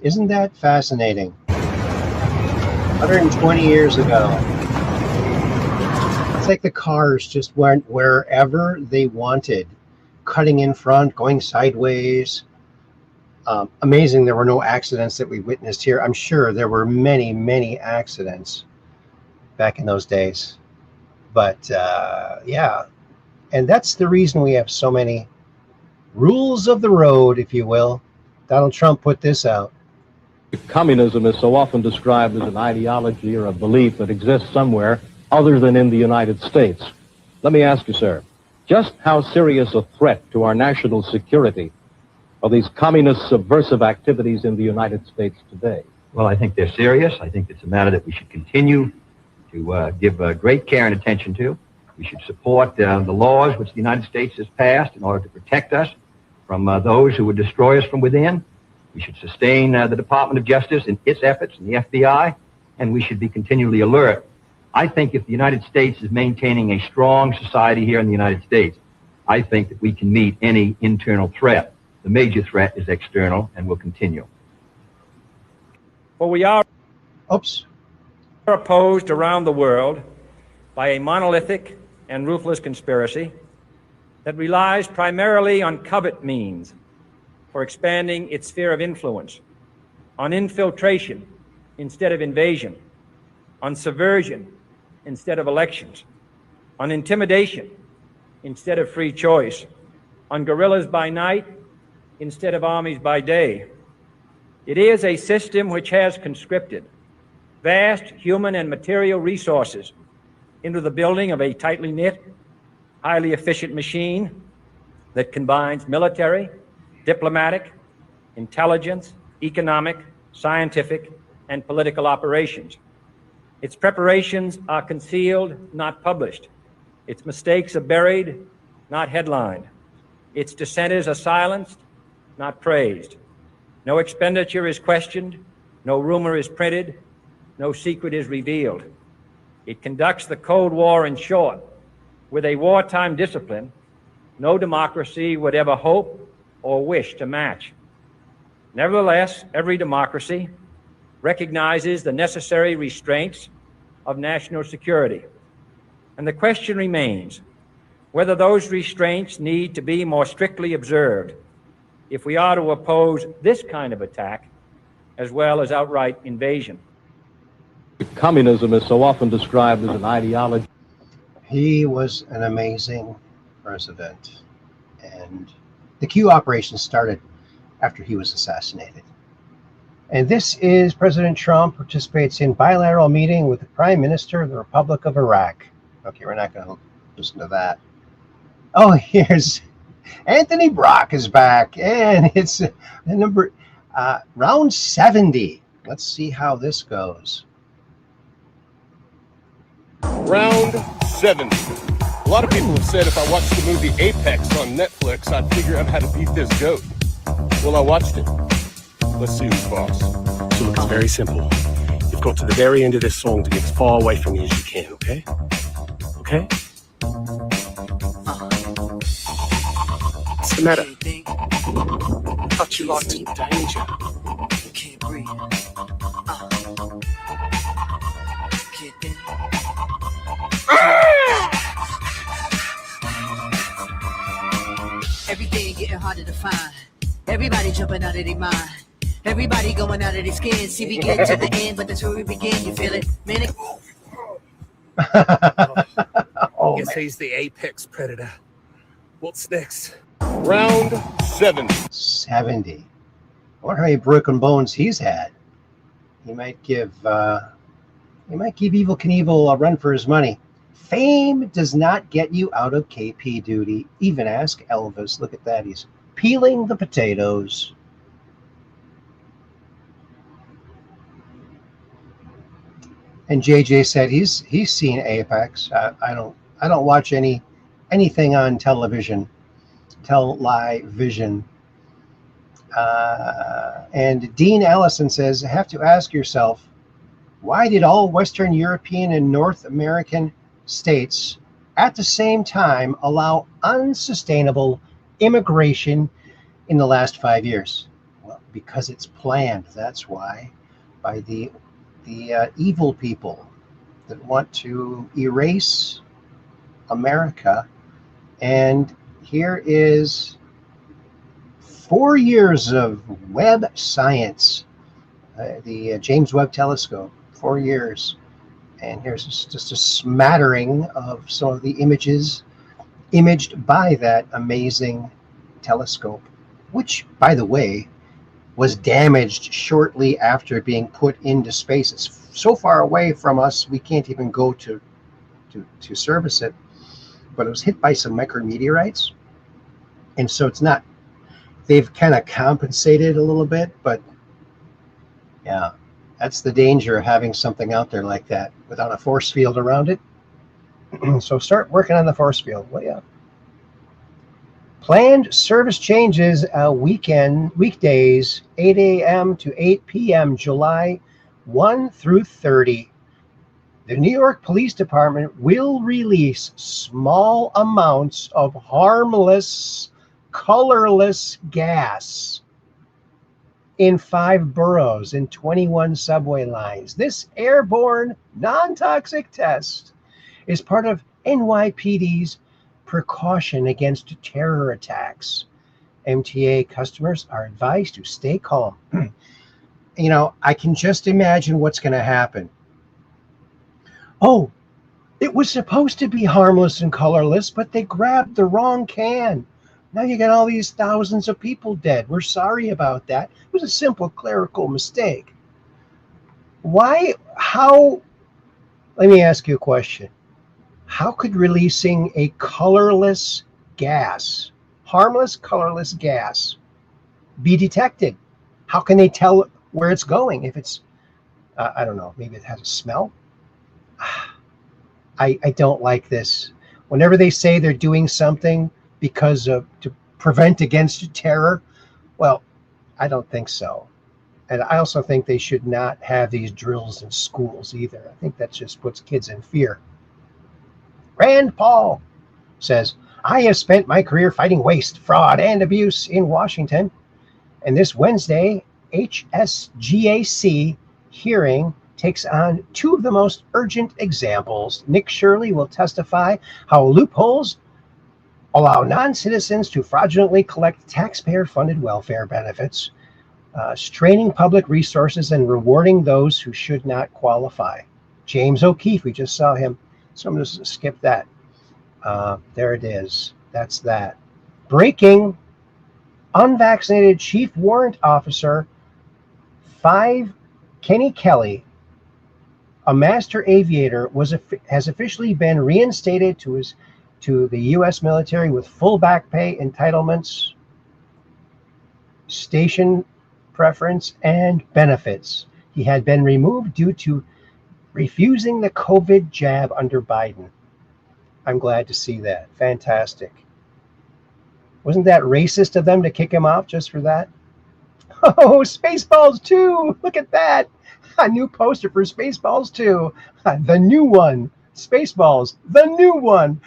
Isn't that fascinating? 120 years ago. It's like the cars just went wherever they wanted, cutting in front, going sideways. Amazing there were no accidents that we witnessed here. I'm sure there were many, many accidents back in those days. But yeah, and that's the reason we have so many rules of the road, if you will. Donald Trump put this out. Communism is so often described as an ideology or a belief that exists somewhere other than in the United States. Let me ask you, sir, just how serious a threat to our national security are these communist subversive activities in the United States today? Well, I think they're serious. I think it's a matter that we should continue to give great care and attention to. We should support the laws which the United States has passed in order to protect us from those who would destroy us from within. We should sustain the Department of Justice in its efforts and the FBI, and we should be continually alert. I think if the United States is maintaining a strong society here in the United States, I think that we can meet any internal threat. The major threat is external and will continue. Well, we are opposed around the world by a monolithic and ruthless conspiracy that relies primarily on covert means for expanding its sphere of influence, on infiltration instead of invasion, on subversion instead of elections, on intimidation instead of free choice, on guerrillas by night instead of armies by day. It is a system which has conscripted vast human and material resources into the building of a tightly knit, highly efficient machine that combines military, diplomatic, intelligence, economic, scientific, and political operations. Its preparations are concealed, not published. Its mistakes are buried, not headlined. Its dissenters are silenced, not praised. No expenditure is questioned, no rumor is printed, no secret is revealed. It conducts the Cold War, in short, with a wartime discipline no democracy would ever hope or wish to match. Nevertheless, every democracy recognizes the necessary restraints of national security. And the question remains whether those restraints need to be more strictly observed if we are to oppose this kind of attack as well as outright invasion. Communism is so often described as an ideology. He was an amazing president, and the Q operation started after he was assassinated. And this is President Trump participates in bilateral meeting with the Prime Minister of the Republic of Iraq. Okay, we're not going to listen to that. Oh, here's Anthony Brock is back, and it's number round 70. Let's see how this goes. Round 70. A lot of people have said if I watched the movie Apex on Netflix, I'd figure out how to beat this goat. Well, I watched it. Let's see who's boss. So look, it's very simple. You've got to the very end of this song to get as far away from me as you can, okay? Okay? What's the matter? I thought you liked danger. Can't breathe. Everything getting harder to find. Everybody jumping out of their mind. Everybody going out of their skin. See, we get to the end, but that's where we begin. You feel it? Man, Guess he's the apex predator. What's next? Round 70. 70. I wonder how many broken bones he's had. He might give Evel Knievel a run for his money. Fame does not get you out of KP duty. Even ask Elvis. Look at that. He's peeling the potatoes. And JJ said he's seen Apex. I don't watch anything on television. And Dean Allison says, have to ask yourself, why did all Western European and North American states at the same time allow unsustainable immigration in the last 5 years? Well, because it's planned. That's why, by the evil people that want to erase America. And here is 4 years of Webb science, the James Webb Telescope, 4 years. And here's just a smattering of some of the images imaged by that amazing telescope, which, by the way, was damaged shortly after being put into space. It's so far away from us, we can't even go to service it. But it was hit by some micrometeorites. And so it's not, they've kind of compensated a little bit, but yeah, that's the danger of having something out there like that without a force field around it. So start working on the force field, will ya? Planned service changes weekdays, 8 a.m. to 8 p.m., July 1 through 30. The New York Police Department will release small amounts of harmless, colorless gas in 5 boroughs and 21 subway lines. This airborne, non-toxic test is part of NYPD's precaution against terror attacks. MTA customers are advised to stay calm. You know, I can just imagine what's going to happen. Oh, it was supposed to be harmless and colorless, but they grabbed the wrong can. Now you got all these thousands of people dead. We're sorry about that. It was a simple clerical mistake. Why? How? Let me ask you a question. How could releasing a colorless gas, harmless colorless gas, be detected? How can they tell where it's going if it's, I don't know, maybe it has a smell? I don't like this. Whenever they say they're doing something because of to prevent against terror, well, I don't think so. And I also think they should not have these drills in schools either. I think that just puts kids in fear. Rand Paul says, I have spent my career fighting waste, fraud, and abuse in Washington. And this Wednesday, HSGAC hearing takes on 2 of the most urgent examples. Nick Shirley will testify how loopholes allow non-citizens to fraudulently collect taxpayer-funded welfare benefits, straining public resources and rewarding those who should not qualify. James O'Keefe, we just saw him, so I'm going to skip that. There it is. That's that. Breaking: unvaccinated chief warrant officer 5 Kenny Kelly, a master aviator, has officially been reinstated to the U.S. military with full back pay, entitlements, station preference, and benefits. He had been removed due to refusing the COVID jab under Biden. I'm glad to see that. Fantastic. Wasn't that racist of them to kick him off just for that? Oh, Spaceballs 2! Look at that! A new poster for Spaceballs 2. The new one. Spaceballs, the new one.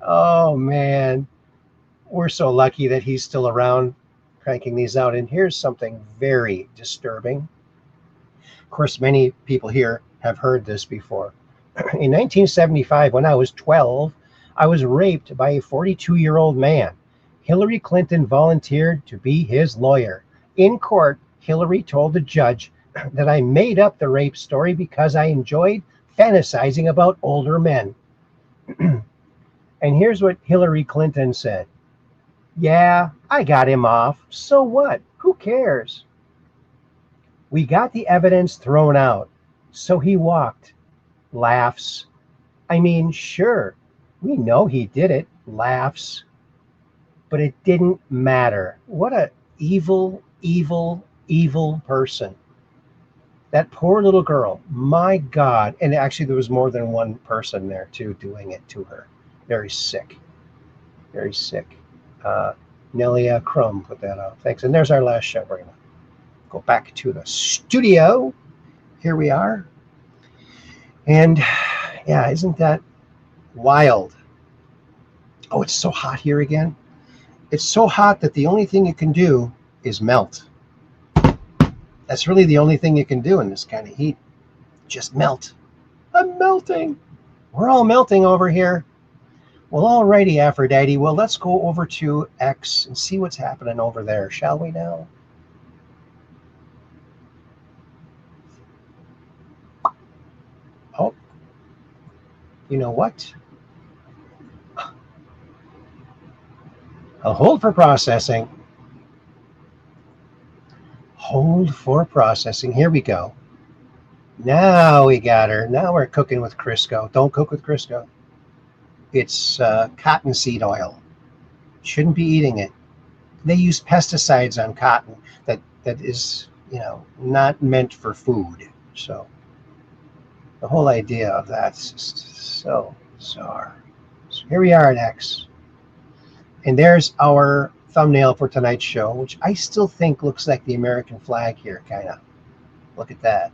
Oh, man. We're so lucky that he's still around cranking these out. And here's something very disturbing. Of course, many people here have heard this before. In 1975, when I was 12, I was raped by a 42-year-old man. Hillary Clinton volunteered to be his lawyer. In court, Hillary told the judge that I made up the rape story because I enjoyed fantasizing about older men. And here's what Hillary Clinton said. Yeah, I got him off. So what? Who cares? We got the evidence thrown out. So he walked. Laughs. I mean, sure, we know he did it. Laughs. But it didn't matter. What a evil, evil, evil person. That poor little girl. My God. And actually, there was more than one person there, too, doing it to her. Very sick. Very sick. Nelia Crum put that out. Thanks. And there's our last show. We're going to go back to the studio. Here we are. And yeah, isn't that wild? Oh, it's so hot here again. It's so hot that the only thing you can do is melt. That's really the only thing you can do in this kind of heat. Just melt. I'm melting. We're all melting over here. Well, alrighty, Aphrodite. Well, let's go over to X and see what's happening over there, shall we now? Oh, you know what? I'll hold for processing. Hold for processing. Here we go. Now we got her. Now we're cooking with Crisco. Don't cook with Crisco. It's cottonseed oil. Shouldn't be eating it. They use pesticides on cotton that is, you know, not meant for food. So the whole idea of that's just so bizarre. So here we are at X. And there's our thumbnail for tonight's show, which I still think looks like the American flag here, kind of. Look at that.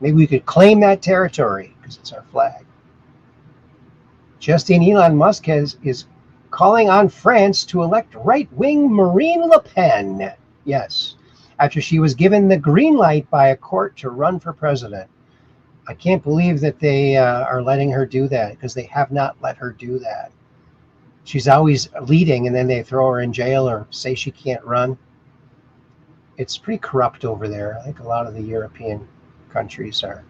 Maybe we could claim that territory because it's our flag. Justine Elon Musk is calling on France to elect right-wing Marine Le Pen. Yes, after she was given the green light by a court to run for president. I can't believe that they are letting her do that, because they have not let her do that. She's always leading, and then they throw her in jail or say she can't run. It's pretty corrupt over there. I think a lot of the European countries are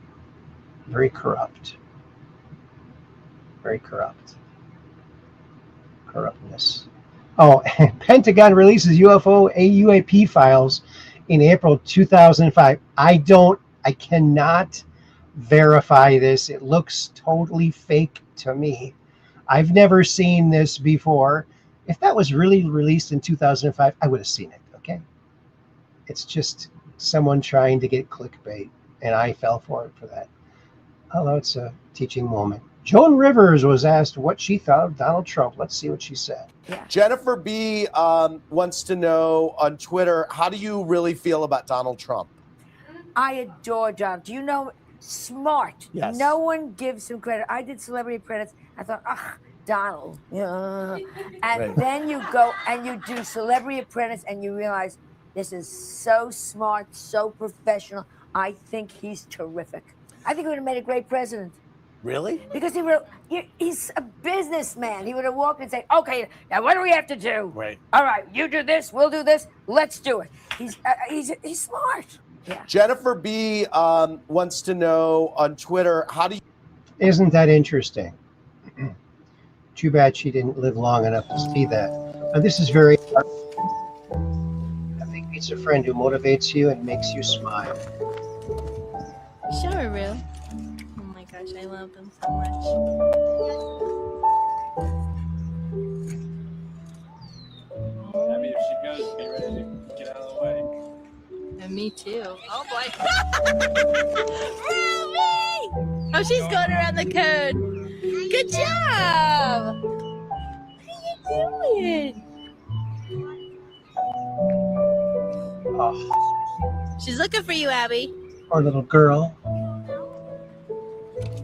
very corrupt. Very corrupt. Corruptness. Oh, Pentagon releases UAP files in April 2005. I cannot verify this. It looks totally fake to me. I've never seen this before. If that was really released in 2005, I would have seen it, okay? It's just someone trying to get clickbait, and I fell for it for that. Although it's a teaching moment. Joan Rivers was asked what she thought of Donald Trump. Let's see what she said. Jennifer B. Wants to know on Twitter, how do you really feel about Donald Trump? I adore Donald. Do you know, smart. Yes. No one gives him credit. I did Celebrity Apprentice. I thought, Donald. And Right. then you go and you do Celebrity Apprentice and you realize this is so smart, so professional. I think he's terrific. I think he would have made a great president. Really? Because he's a businessman. He would have walked and said, okay, now what do we have to do? Right. All right, you do this, we'll do this, let's do it. He's smart. Yeah. Jennifer B. Wants to know on Twitter, how do you... Isn't that interesting? Too bad she didn't live long enough to see that. Now, this is very... I think it's a friend who motivates you and makes you smile. Sure, real. Oh my gosh, I love them so much. I mean, if she goes, get ready to get out of the way. And me too. Oh boy. Ruby! Oh, she's going around the code. Good job! What are you doing? Oh, She's looking for you, Abby. poor little girl.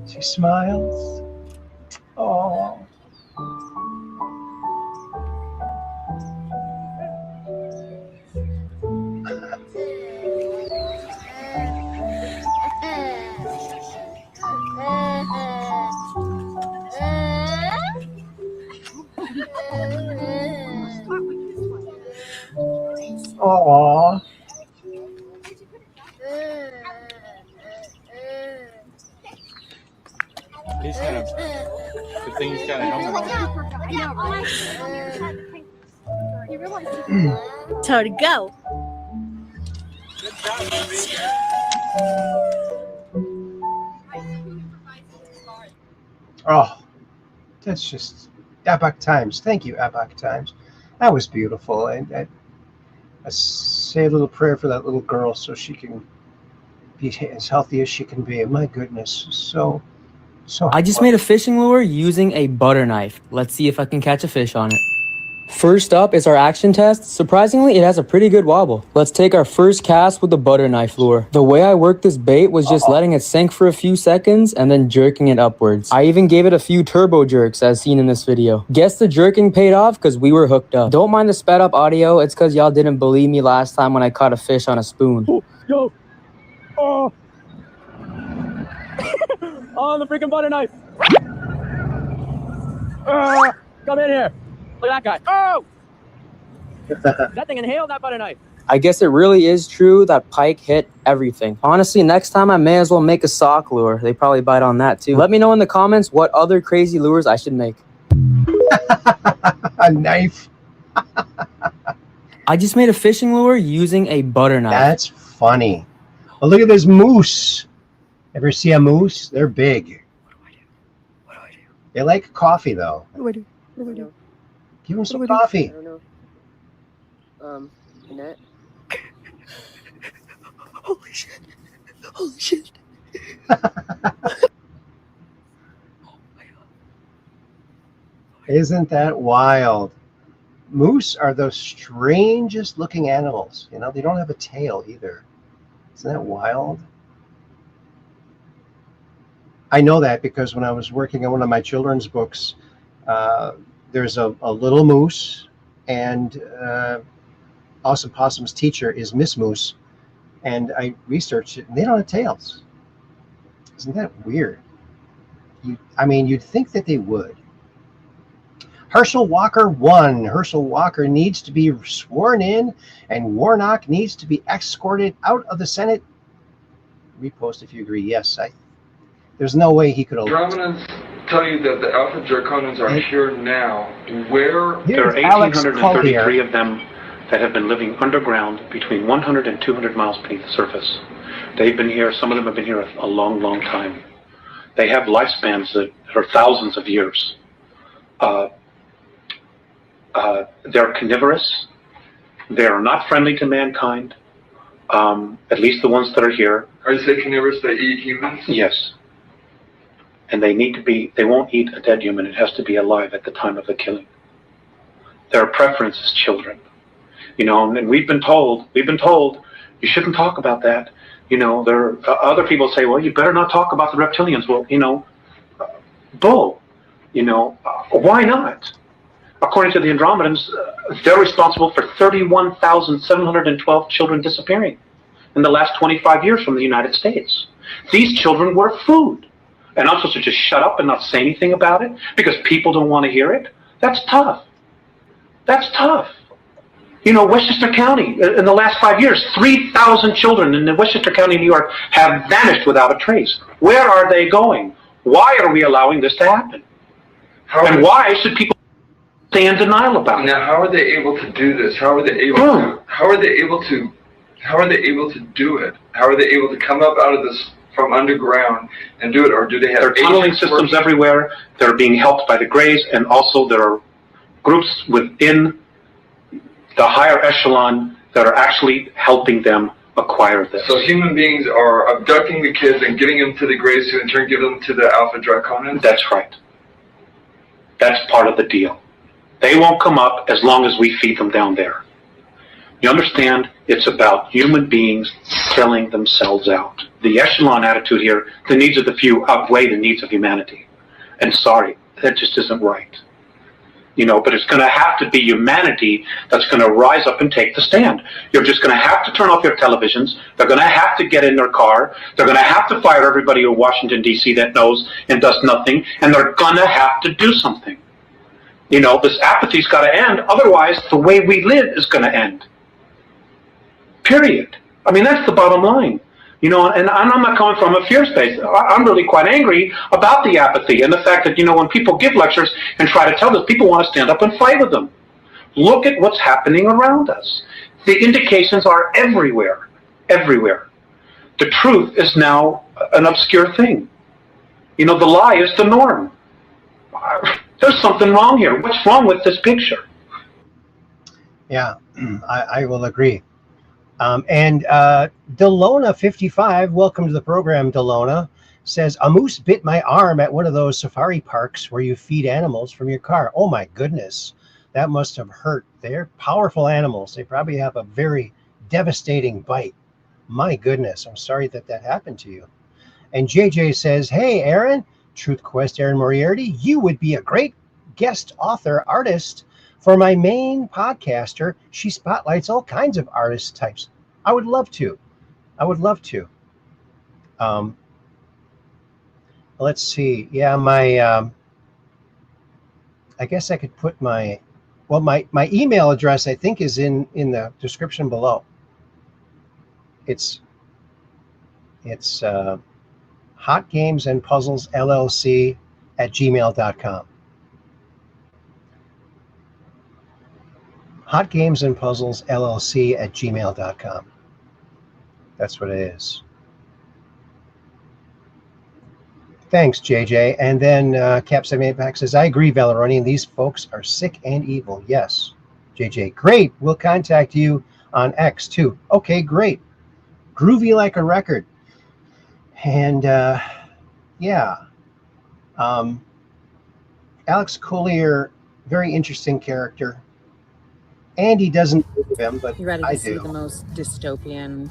She smiles. Oh. Aww. He's kind of, the thing's kind of helmet. Toe to go. Oh, that's just Epoch Times. Thank you, Epoch Times. That was beautiful. And I say a little prayer for that little girl so she can be as healthy as she can be. My goodness, so I just made a fishing lure using a butter knife. Let's see if I can catch a fish on it. First up is our action test. Surprisingly, it has a pretty good wobble. Let's take our first cast with the butter knife lure. The way I worked this bait was just letting it sink for a few seconds and then jerking it upwards. I even gave it a few turbo jerks as seen in this video. Guess the jerking paid off because we were hooked up. Don't mind the sped up audio. It's because y'all didn't believe me last time when I caught a fish on a spoon. Yo. Oh. Oh, the freaking butter knife. Come in here. Look at that guy. Oh! That thing inhaled that butter knife. I guess it really is true that pike hit everything. Honestly, next time I may as well make a sock lure. They probably bite on that too. Let me know in the comments what other crazy lures I should make. A knife. I just made a fishing lure using a butter knife. That's funny. Well, look at this moose. Ever see a moose? They're big. What do I do? They like coffee, though. What do I do? Give them some coffee. I don't know. Annette? Holy shit. Holy shit. Isn't that wild? Moose are the strangest looking animals. You know, they don't have a tail either. Isn't that wild? I know that because when I was working on one of my children's books, there's a little moose, and Awesome Possum's teacher is Miss Moose, and I researched it, and they don't have tails. Isn't that weird? I mean, you'd think that they would. Herschel Walker won. Herschel Walker needs to be sworn in, and Warnock needs to be escorted out of the Senate. Repost if you agree. Yes, there's no way he could. Andromedans tell you that the Alpha Draconans are here now. Where? There are 1,833 of them that have been living underground between 100 and 200 miles beneath the surface. They've been here, some of them have been here a long, long time. They have lifespans that are thousands of years. They're carnivorous. They're not friendly to mankind, at least the ones that are here. Are you saying carnivorous, they eat humans? Yes. And they won't eat a dead human. It has to be alive at the time of the killing. Their preference is children. You know, and we've been told, you shouldn't talk about that. You know, other people say, well, you better not talk about the reptilians. Well, you know, bull. You know, why not? According to the Andromedans, they're responsible for 31,712 children disappearing in the last 25 years from the United States. These children were food. And I'm supposed to just shut up and not say anything about it because people don't want to hear it? That's tough. That's tough. You know, Westchester County, in the last 5 years, 3,000 children in the Westchester County, New York, have vanished without a trace. Where are they going? Why are we allowing this to happen? And why should people stay in denial about it? Now, how are they able to do this? How are they able to? How are they able to? How are they able to do it? How are they able to come up out of this from underground and do it, or do they have? There are tunneling systems everywhere. They're being helped by the Greys, and also there are groups within the higher echelon that are actually helping them acquire this. So human beings are abducting the kids and getting them to the Greys, who in turn give them to the Alpha Draconans? That's right. That's part of the deal. They won't come up as long as we feed them down there. You understand? It's about human beings selling themselves out. The echelon attitude here, the needs of the few outweigh the needs of humanity. And sorry, that just isn't right. You know, but it's going to have to be humanity that's going to rise up and take the stand. You're just going to have to turn off your televisions. They're going to have to get in their car. They're going to have to fire everybody in Washington, D.C. that knows and does nothing. And they're going to have to do something. You know, this apathy's got to end. Otherwise, the way we live is going to end. Period. I mean, that's the bottom line. You know, and I'm not coming from a fear space. I'm really quite angry about the apathy and the fact that, you know, when people give lectures and try to tell us, people want to stand up and fight with them. Look at what's happening around us. The indications are everywhere, everywhere. The truth is now an obscure thing. You know, the lie is the norm. There's something wrong here. What's wrong with this picture? Yeah, I will agree. And Delona55, welcome to the program, Delona, says, a moose bit my arm at one of those safari parks where you feed animals from your car. Oh my goodness, that must have hurt. They're powerful animals. They probably have a very devastating bite. My goodness, I'm sorry that that happened to you. And JJ says, hey, Aaron, Truth Quest Aaron Moriarty, you would be a great guest author artist for my main podcaster. She spotlights all kinds of artist types. I would love to. I would love to. Let's see. Yeah, my I guess I could put my email address, I think, is in the description below. It's hotgamesandpuzzlesllc@gmail.com. hotgamesandpuzzlesllc@gmail.com. That's what it is. Thanks, JJ. And then Cap78 says, I agree, Valeronian. These folks are sick and evil. Yes, JJ. Great. We'll contact you on X too. Okay, great. Groovy like a record. And yeah. Alex Collier, very interesting character. Andy doesn't believe him, but you ready to I see do. the most dystopian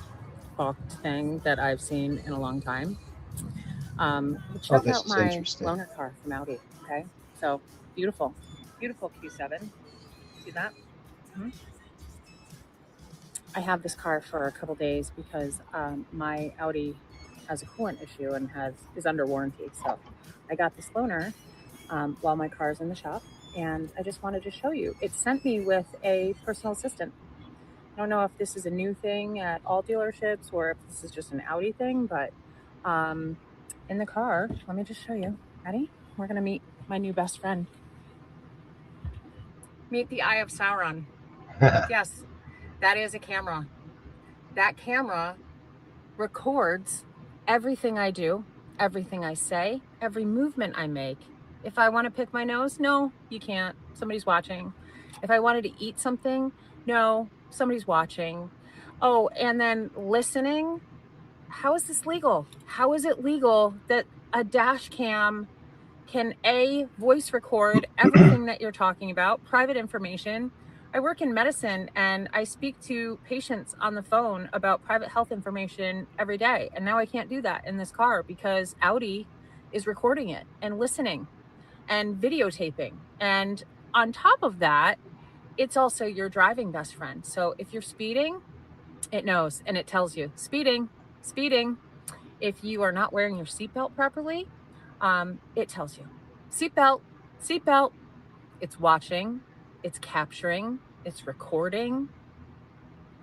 fucked thing that I've seen in a long time? Check this out is my interesting. loaner car from Audi. Okay, so beautiful Q7. See that? I have this car for a couple days because my Audi has a coolant issue and is under warranty. So I got this loaner while my car's in the shop, and I just wanted to show you. It sent me with a personal assistant. I don't know if this is a new thing at all dealerships or if this is just an Audi thing, but in the car, let me just show you. Ready? We're gonna meet my new best friend. Meet the Eye of Sauron. Yes, that is a camera. That camera records everything I do, everything I say, every movement I make. If I want to pick my nose, no, you can't. Somebody's watching. If I wanted to eat something, no, somebody's watching. Oh, and then listening. How is this legal? How is it legal that a dash cam can voice record everything that you're talking about, private information? I work in medicine and I speak to patients on the phone about private health information every day. And now I can't do that in this car because Audi is recording it and listening and videotaping. And on top of that, it's also your driving best friend. So if you're speeding, it knows and it tells you speeding. If you are not wearing your seatbelt properly, it tells you seatbelt. It's watching, it's capturing, it's recording.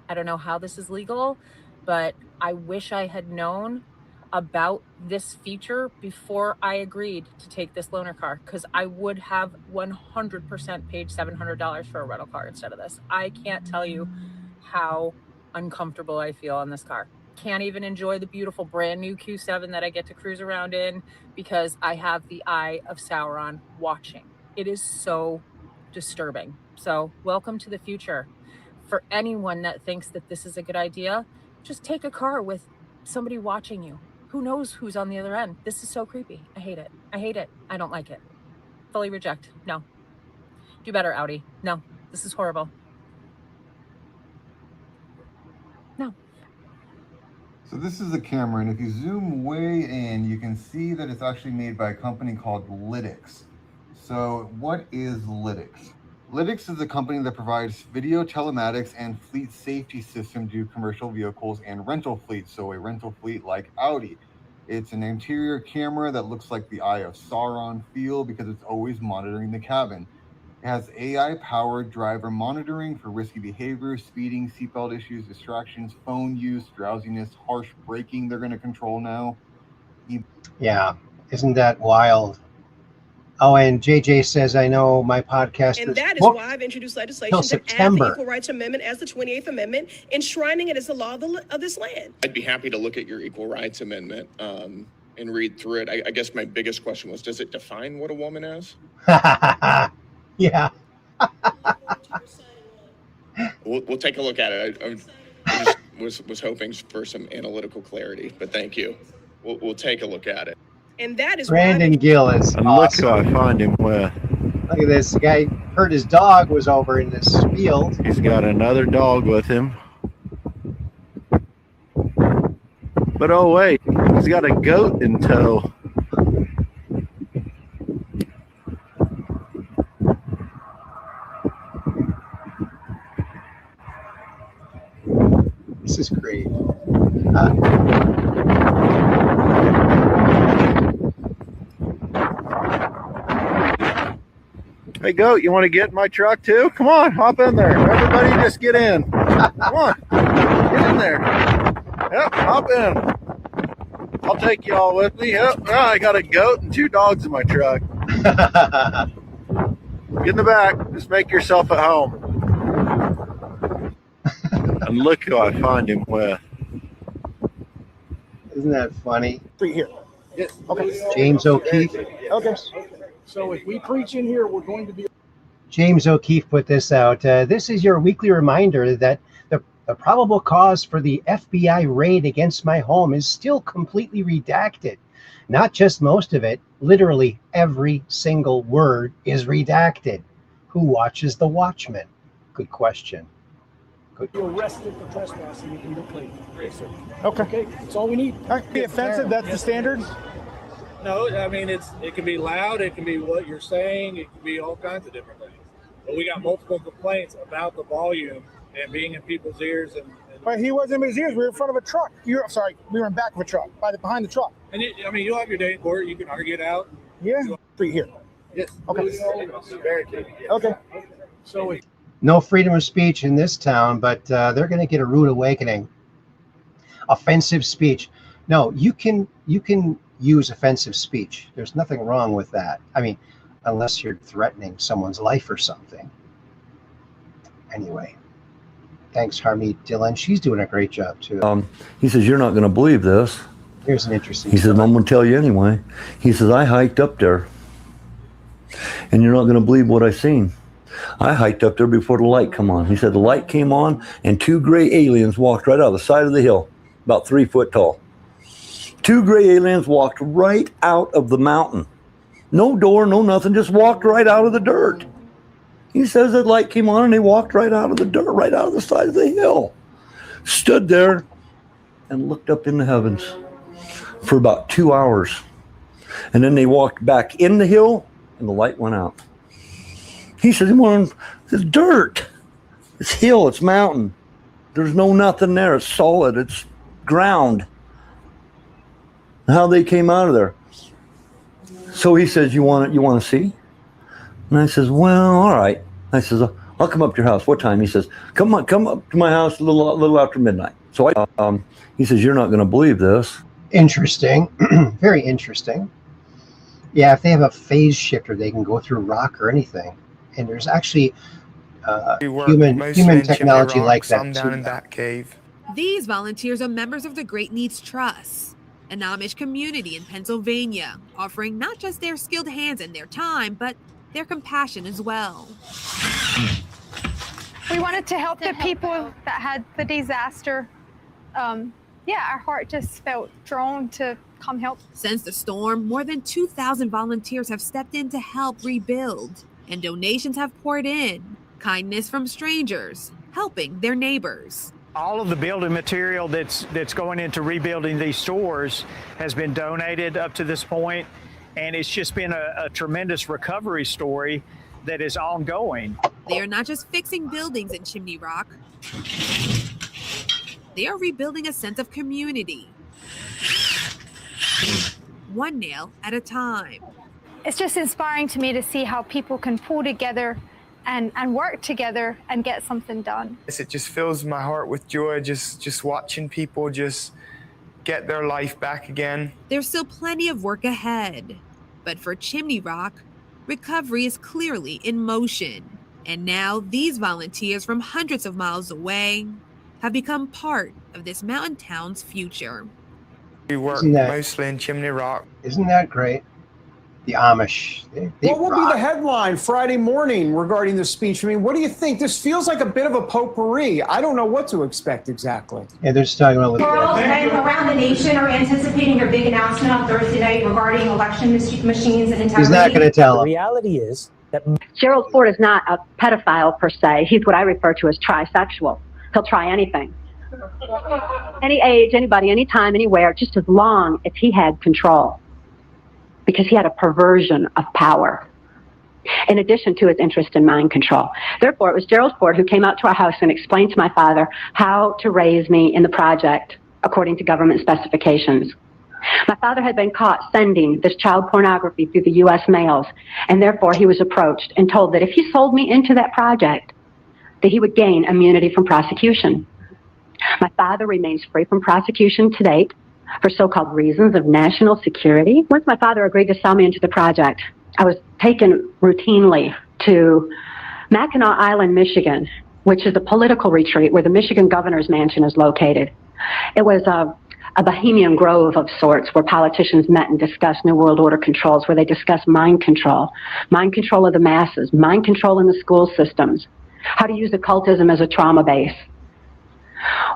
I don't know how this is legal, but I wish I had known about this feature before I agreed to take this loaner car, because I would have 100% paid $700 for a rental car instead of this. I can't tell you how uncomfortable I feel in this car. Can't even enjoy the beautiful brand new Q7 that I get to cruise around in because I have the Eye of Sauron watching. It is so disturbing. So welcome to the future. For anyone that thinks that this is a good idea, just take a car with somebody watching you. Who knows who's on the other end? This is so creepy. I hate it. I don't like it. Fully reject. No. Do better, Audi. No. This is horrible. No. So this is the camera, and if you zoom way in, you can see that it's actually made by a company called Lytix. So what is Lytix? Lytix is a company that provides video telematics and fleet safety system to commercial vehicles and rental fleets. So a rental fleet like Audi. It's an interior camera that looks like the Eye of Sauron feel because it's always monitoring the cabin. It has AI-powered driver monitoring for risky behavior, speeding, seatbelt issues, distractions, phone use, drowsiness, harsh braking they're going to control now. Yeah, isn't that wild? Oh, and JJ says, I know my podcast And is that is booked why I've introduced till legislation to add the September. Equal Rights Amendment as the 28th Amendment, enshrining it as the law of this land. I'd be happy to look at your Equal Rights Amendment and read through it. I guess my biggest question was, does it define what a woman is? Yeah. We'll take a look at it. I just was hoping for some analytical clarity, but thank you. We'll take a look at it. And that is Brandon Gill is And awesome. look who I find him with. Look at this. The guy heard his dog was over in this field. He's got another dog with him. But oh wait, he's got a goat in tow. This is great. Hey, Goat, you want to get in my truck too? Come on, hop in there. Everybody just get in. Come on, get in there. Yep, hop in. I'll take you all with me. Yep, I got a goat and 2 dogs in my truck. Get in the back. Just make yourself at home. And look who I find him with. Isn't that funny? Here. Yes. Okay. James O'Keefe. Okay. So if we preach in here, we're going to be. James O'Keefe put this out. This is your weekly reminder that the probable cause for the FBI raid against my home is still completely redacted. Not just most of it, literally every single word is redacted. Who watches the Watchmen? Good question. Good. You're arrested for trespassing if you don't play. Okay. That's all we need. All right. Be offensive. That's the standard. No, I mean, it can be loud, it can be what you're saying, it can be all kinds of different things. But we got multiple complaints about the volume and being in people's ears. But he wasn't in his ears. We were in front of a truck. We were in back of a truck, behind the truck. And you'll have your day in court. You can argue it out. Yeah. Here. Yes. Okay. Okay. So no freedom of speech in this town, but they're going to get a rude awakening. Offensive speech. No, you can use offensive speech. There's nothing wrong with that. I mean, unless you're threatening someone's life or something. Anyway, thanks, Harmeet Dillon. She's doing a great job, too. He says, you're not going to believe this. Here's an interesting He says, I'm going to tell you anyway. He says, I hiked up there, and you're not going to believe what I seen. I hiked up there before the light come on. He said the light came on, and 2 gray aliens walked right out of the side of the hill, about 3 foot tall. 2 gray aliens walked right out of the mountain. No door, no nothing, just walked right out of the dirt. He says that light came on and they walked right out of the dirt, right out of the side of the hill. Stood there and looked up in the heavens for about 2 hours. And then they walked back in the hill and the light went out. He says, it's dirt. It's hill, it's mountain. There's no nothing there. It's solid, it's ground. How they came out of there. So he says, you want to see? And I says, well, all right. I says, I'll come up to your house. What time? He says, come up to my house a little after midnight. So he says, you're not going to believe this. Interesting. Very interesting. Yeah, if they have a phase shifter, they can go through rock or anything. And there's actually human technology like that down in that cave. These volunteers are members of the Great Needs Trust, an Amish community in Pennsylvania, offering not just their skilled hands and their time, but their compassion as well. We wanted to help the people that had the disaster. Our heart just felt drawn to come help. Since the storm, more than 2,000 volunteers have stepped in to help rebuild, and donations have poured in. Kindness from strangers, helping their neighbors. All of the building material that's going into rebuilding these stores has been donated up to this point, and it's just been a tremendous recovery story that is ongoing. They are not just fixing buildings in Chimney Rock. They are rebuilding a sense of community. One nail at a time. It's just inspiring to me to see how people can pull together and work together and get something done. It just fills my heart with joy, just watching people just get their life back again. There's still plenty of work ahead, but for Chimney Rock, recovery is clearly in motion. And now these volunteers from hundreds of miles away have become part of this mountain town's future. We work mostly in Chimney Rock. Isn't that great? The Amish. What will be the headline Friday morning regarding the speech? I mean, what do you think? This feels like a bit of a potpourri. I don't know what to expect exactly. Yeah, they're just talking about Girls around the nation are anticipating your big announcement on Thursday night regarding election machines and integrity. He's not going to tell them. The reality is that Gerald Ford is not a pedophile per se. He's what I refer to as trisexual. He'll try anything. Any age, anybody, anytime, anywhere, just as long as he had control. Because he had a perversion of power, in addition to his interest in mind control. Therefore, it was Gerald Ford who came out to our house and explained to my father how to raise me in the project according to government specifications. My father had been caught sending this child pornography through the U.S. mails, and therefore he was approached and told that if he sold me into that project, that he would gain immunity from prosecution. My father remains free from prosecution to date for so-called reasons of national security. Once my father agreed to sell me into the project, I was taken routinely to Mackinac Island, Michigan, which is a political retreat where the Michigan governor's mansion is located. It was a bohemian grove of sorts where politicians met and discussed New World Order controls, where they discussed mind control of the masses, mind control in the school systems, how to use occultism as a trauma base.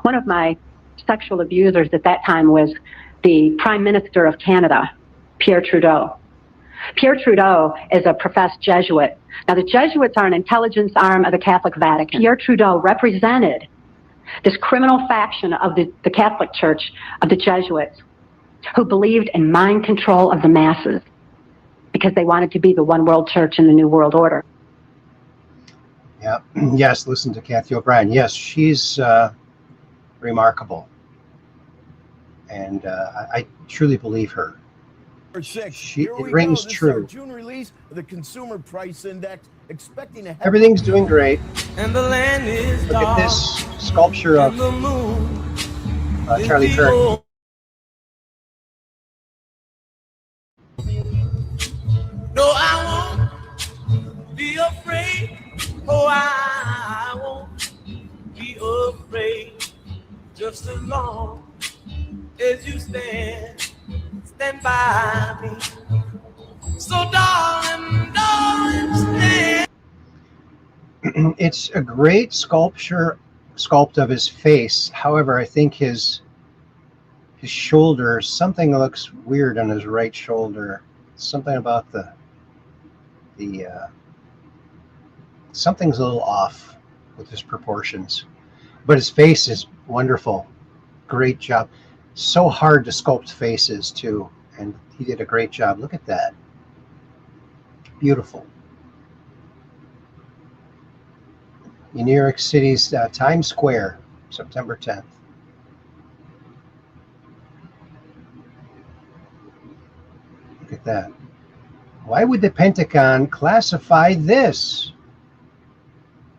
One of my sexual abusers at that time was the Prime Minister of Canada, Pierre Trudeau. Pierre Trudeau is a professed Jesuit. Now, the Jesuits are an intelligence arm of the Catholic Vatican. Pierre Trudeau represented this criminal faction of the Catholic Church, of the Jesuits, who believed in mind control of the masses because they wanted to be the one world church in the New World Order. Yeah. Yes, listen to Kathy O'Brien. Yes, she's remarkable. And I truly believe her. It rings true. June release of the Consumer Price Index, expecting a Everything's doing great. And the land is Look at this sculpture of Charlie Kirk. No, I won't be afraid. Oh, I won't be afraid. Just as long as you stand by me. So darling, stand. It's a great sculpt of his face. However, I think his shoulder, something looks weird on his right shoulder. Something about the something's a little off with his proportions. But his face is wonderful. Great job. So hard to sculpt faces too, and he did a great job. Look at that. Beautiful. In New York City's Times Square, September 10th. Look at that. Why would the Pentagon classify this?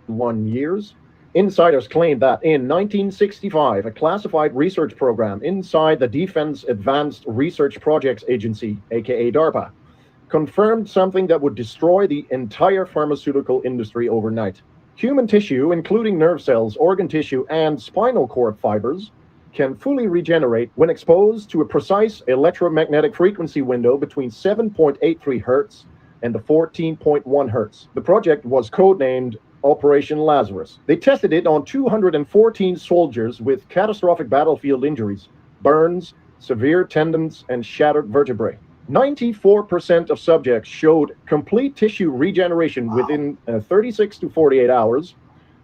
1 years. Insiders claim that in 1965, a classified research program inside the Defense Advanced Research Projects Agency, aka DARPA, confirmed something that would destroy the entire pharmaceutical industry overnight. Human tissue, including nerve cells, organ tissue, and spinal cord fibers, can fully regenerate when exposed to a precise electromagnetic frequency window between 7.83 hertz and the 14.1 hertz. The project was codenamed Operation Lazarus. They tested it on 214 soldiers with catastrophic battlefield injuries, burns, severe tendons, and shattered vertebrae. 94% of subjects showed complete tissue regeneration within 36 to 48 hours.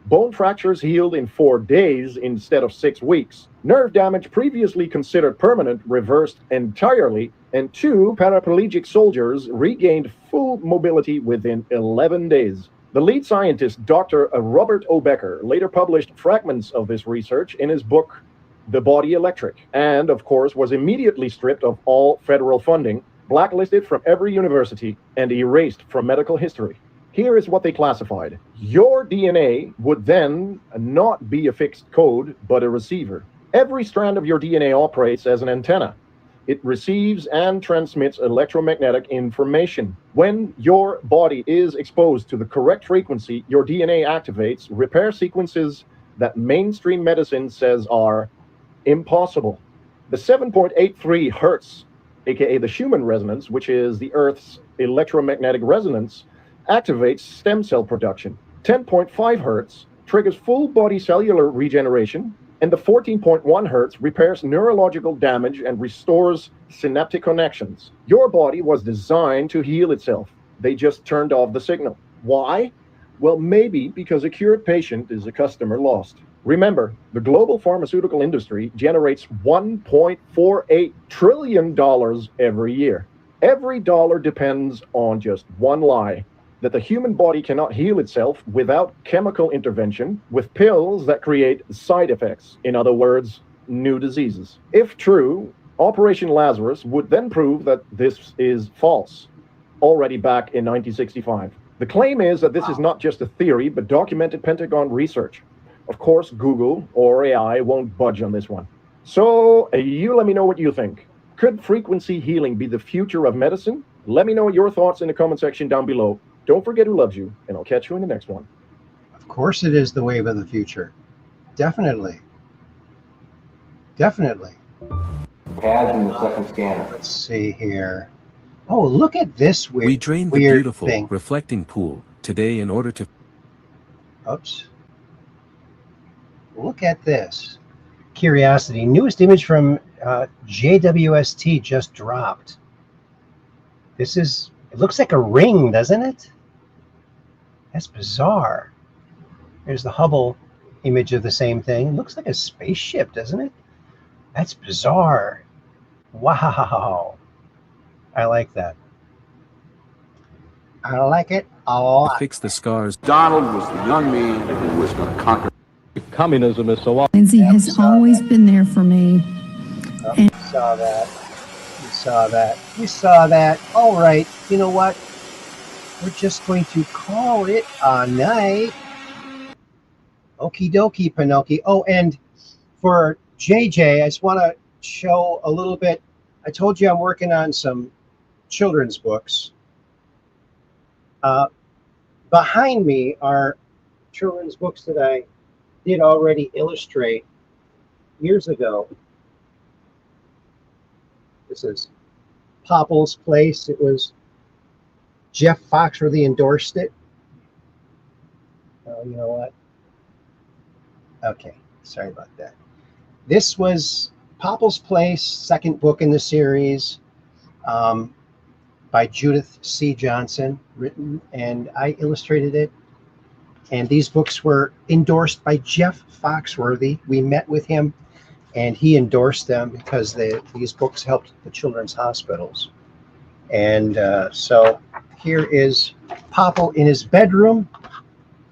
Bone fractures healed in 4 days instead of 6 weeks. Nerve damage previously considered permanent reversed entirely, and 2 paraplegic soldiers regained full mobility within 11 days. The lead scientist, Dr. Robert O. Becker, later published fragments of this research in his book, The Body Electric, and, of course, was immediately stripped of all federal funding, blacklisted from every university, and erased from medical history. Here is what they classified. Your DNA would then not be a fixed code, but a receiver. Every strand of your DNA operates as an antenna. It receives and transmits electromagnetic information. When your body is exposed to the correct frequency, your DNA activates repair sequences that mainstream medicine says are impossible. The 7.83 hertz, aka the Schumann resonance, which is the Earth's electromagnetic resonance, activates stem cell production. 10.5 hertz triggers full body cellular regeneration, and the 14.1 hertz repairs neurological damage and restores synaptic connections. Your body was designed to heal itself. They just turned off the signal. Why? Well, maybe because a cured patient is a customer lost. Remember, the global pharmaceutical industry generates $1.48 trillion every year. Every dollar depends on just one lie: that the human body cannot heal itself without chemical intervention with pills that create side effects. In other words, new diseases. If true, Operation Lazarus would then prove that this is false, already back in 1965. The claim is that this is not just a theory, but documented Pentagon research. Of course, Google or AI won't budge on this one. So you let me know what you think. Could frequency healing be the future of medicine? Let me know your thoughts in the comment section down below. Don't forget who loves you, and I'll catch you in the next one. Of course it is the wave of the future. Definitely. Definitely. CAD in the second scanner. Let's see here. Oh, look at this weird, We drained the weird beautiful, thing. reflecting pool today in order to... Oops. Look at this. Curiosity. Newest image from JWST just dropped. This is, it looks like a ring, doesn't it? That's bizarre. There's the Hubble image of the same thing. It looks like a spaceship, doesn't it? That's bizarre. Wow. I like that. I like it a lot. fix the scars. Donald was the young man who was going to conquer. Communism is so... Lindsay has always been there for me. We saw that. We saw that. We saw that. All right. You know what? We're just going to call it a night. Okie dokie, Pinocchio. Oh, and for JJ, I just want to show a little bit. I told you I'm working on some children's books. Behind me are children's books that I did already illustrate years ago. This is Popple's Place. It was Jeff Foxworthy endorsed it. Oh, you know what? Okay, sorry about that. This was Popple's Place, second book in the series, by Judith C. Johnson, written, and I illustrated it. And these books were endorsed by Jeff Foxworthy. We met with him, and he endorsed them because these books helped the children's hospitals. And so here is Popple in his bedroom,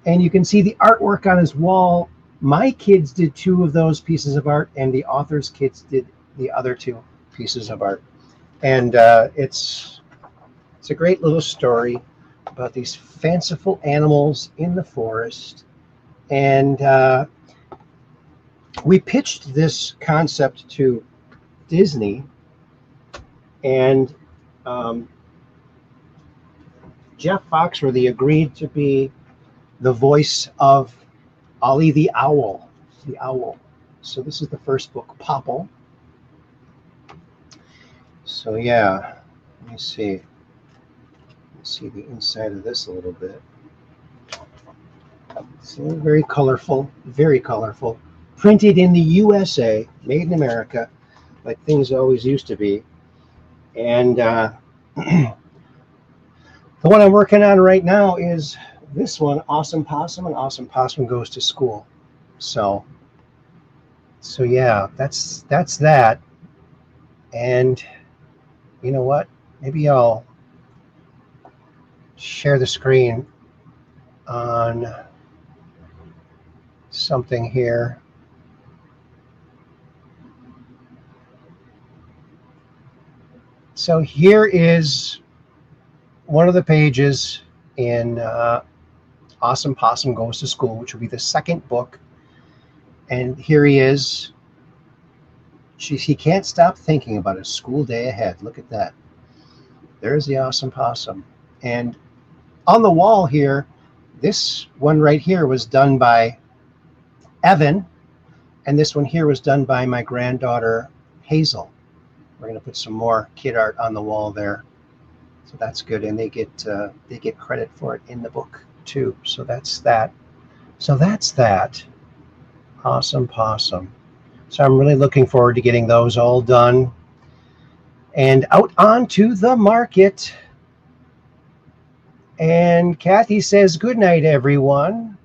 and you can see the artwork on his wall. My kids did 2 of those pieces of art, and the author's kids did the other 2 pieces of art. And it's a great little story about these fanciful animals in the forest. And we pitched this concept to Disney, and Jeff Foxworthy agreed to be the voice of Ollie the Owl. The Owl. So this is the first book, Popple. So yeah, let me see. Let's see the inside of this a little bit. So very colorful, very colorful. Printed in the USA, made in America, like things always used to be. And the one I'm working on right now is this one, Awesome Possum, and Awesome Possum Goes to School. So yeah, that's that. And you know what? Maybe I'll share the screen on something here. So here is one of the pages in Awesome Possum Goes to School, which will be the second book. And here he is. He can't stop thinking about his school day ahead. Look at that. There's the Awesome Possum. And on the wall here, this one right here was done by Evan, and this one here was done by my granddaughter Hazel. We're going to put some more kid art on the wall there, so that's good, and they get credit for it in the book too. So that's that. So that's that. Awesome Possum. So I'm really looking forward to getting those all done and out onto the market. And Kathy says, good night, everyone.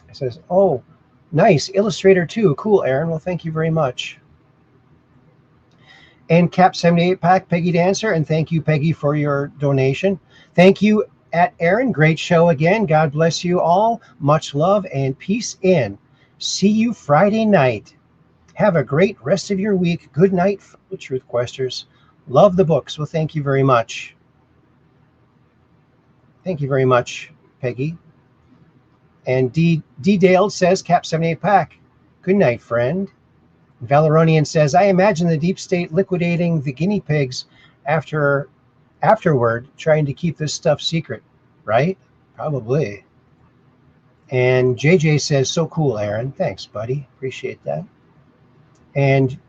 It says, oh, nice. Illustrator too. Cool, Aaron. Well, thank you very much. And Cap 78 Pack, Peggy Dancer, and thank you, Peggy, for your donation. Thank you, At Aaron, great show again. God bless you all. Much love and peace in. See you Friday night. Have a great rest of your week. Good night, fellow Truth Questers. Love the books. Well, thank you very much. Thank you very much, Peggy. And D. Dale says, Cap 78 Pack. Good night, friend. Valeronian says, I imagine the deep state liquidating the guinea pigs afterward, trying to keep this stuff secret, right? Probably. And JJ says, so cool, Aaron. Thanks, buddy. Appreciate that. And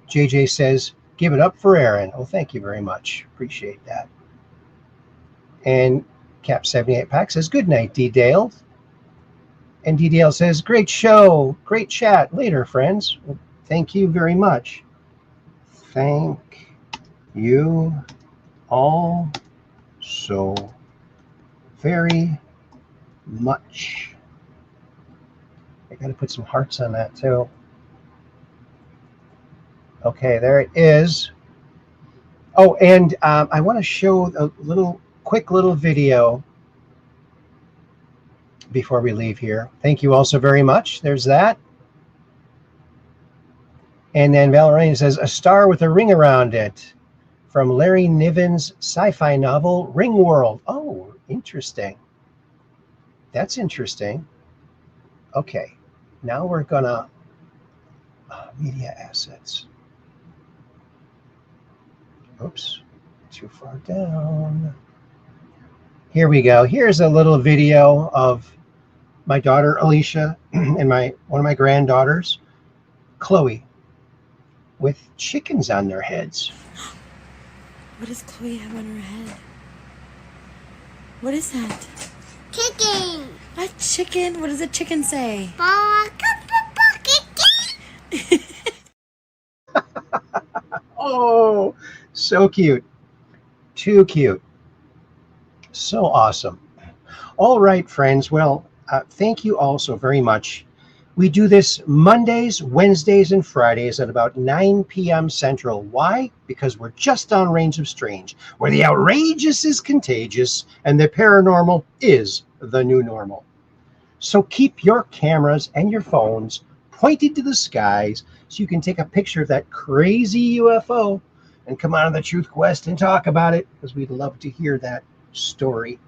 JJ says, give it up for Aaron. Oh, thank you very much. Appreciate that. And Cap 78 Pack says, good night, D. Dale. And D. Dale says, great show. Great chat. Later, friends. Well, thank you very much. Thank you all so very much. I got to put some hearts on that too. Okay, there it is. Oh, and I want to show a quick little video before we leave here. Thank you all so very much. There's that. And then Valerian says, a star with a ring around it, from Larry Niven's sci-fi novel, Ringworld. Oh, interesting. That's interesting. Okay, now we're gonna, media assets. Oops, too far down. Here we go. Here's a little video of my daughter, Alicia, and one of my granddaughters, Chloe, with chickens on their heads. What does Chloe have on her head? What is that? Chicken. A chicken? What does a chicken say? Oh, so cute. Too cute. So awesome. All right, friends. Well, thank you all so very much. We do this Mondays, Wednesdays, and Fridays at about 9 p.m. Central. Why? Because we're just on Range of Strange, where the outrageous is contagious and the paranormal is the new normal. So keep your cameras and your phones pointed to the skies so you can take a picture of that crazy UFO and come on the Truth Quest and talk about it, because we'd love to hear that story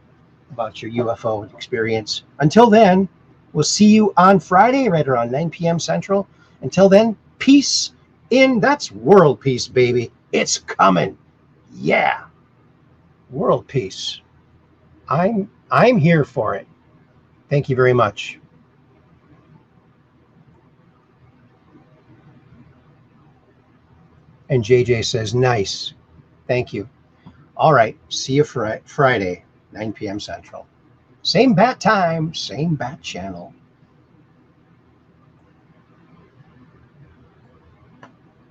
about your UFO experience. Until then, we'll see you on Friday right around 9 p.m. Central. Until then, peace in. That's world peace, baby. It's coming. Yeah. World peace. I'm here for it. Thank you very much. And JJ says, nice. Thank you. All right. See you Friday, 9 p.m. Central. Same bat time, same bat channel.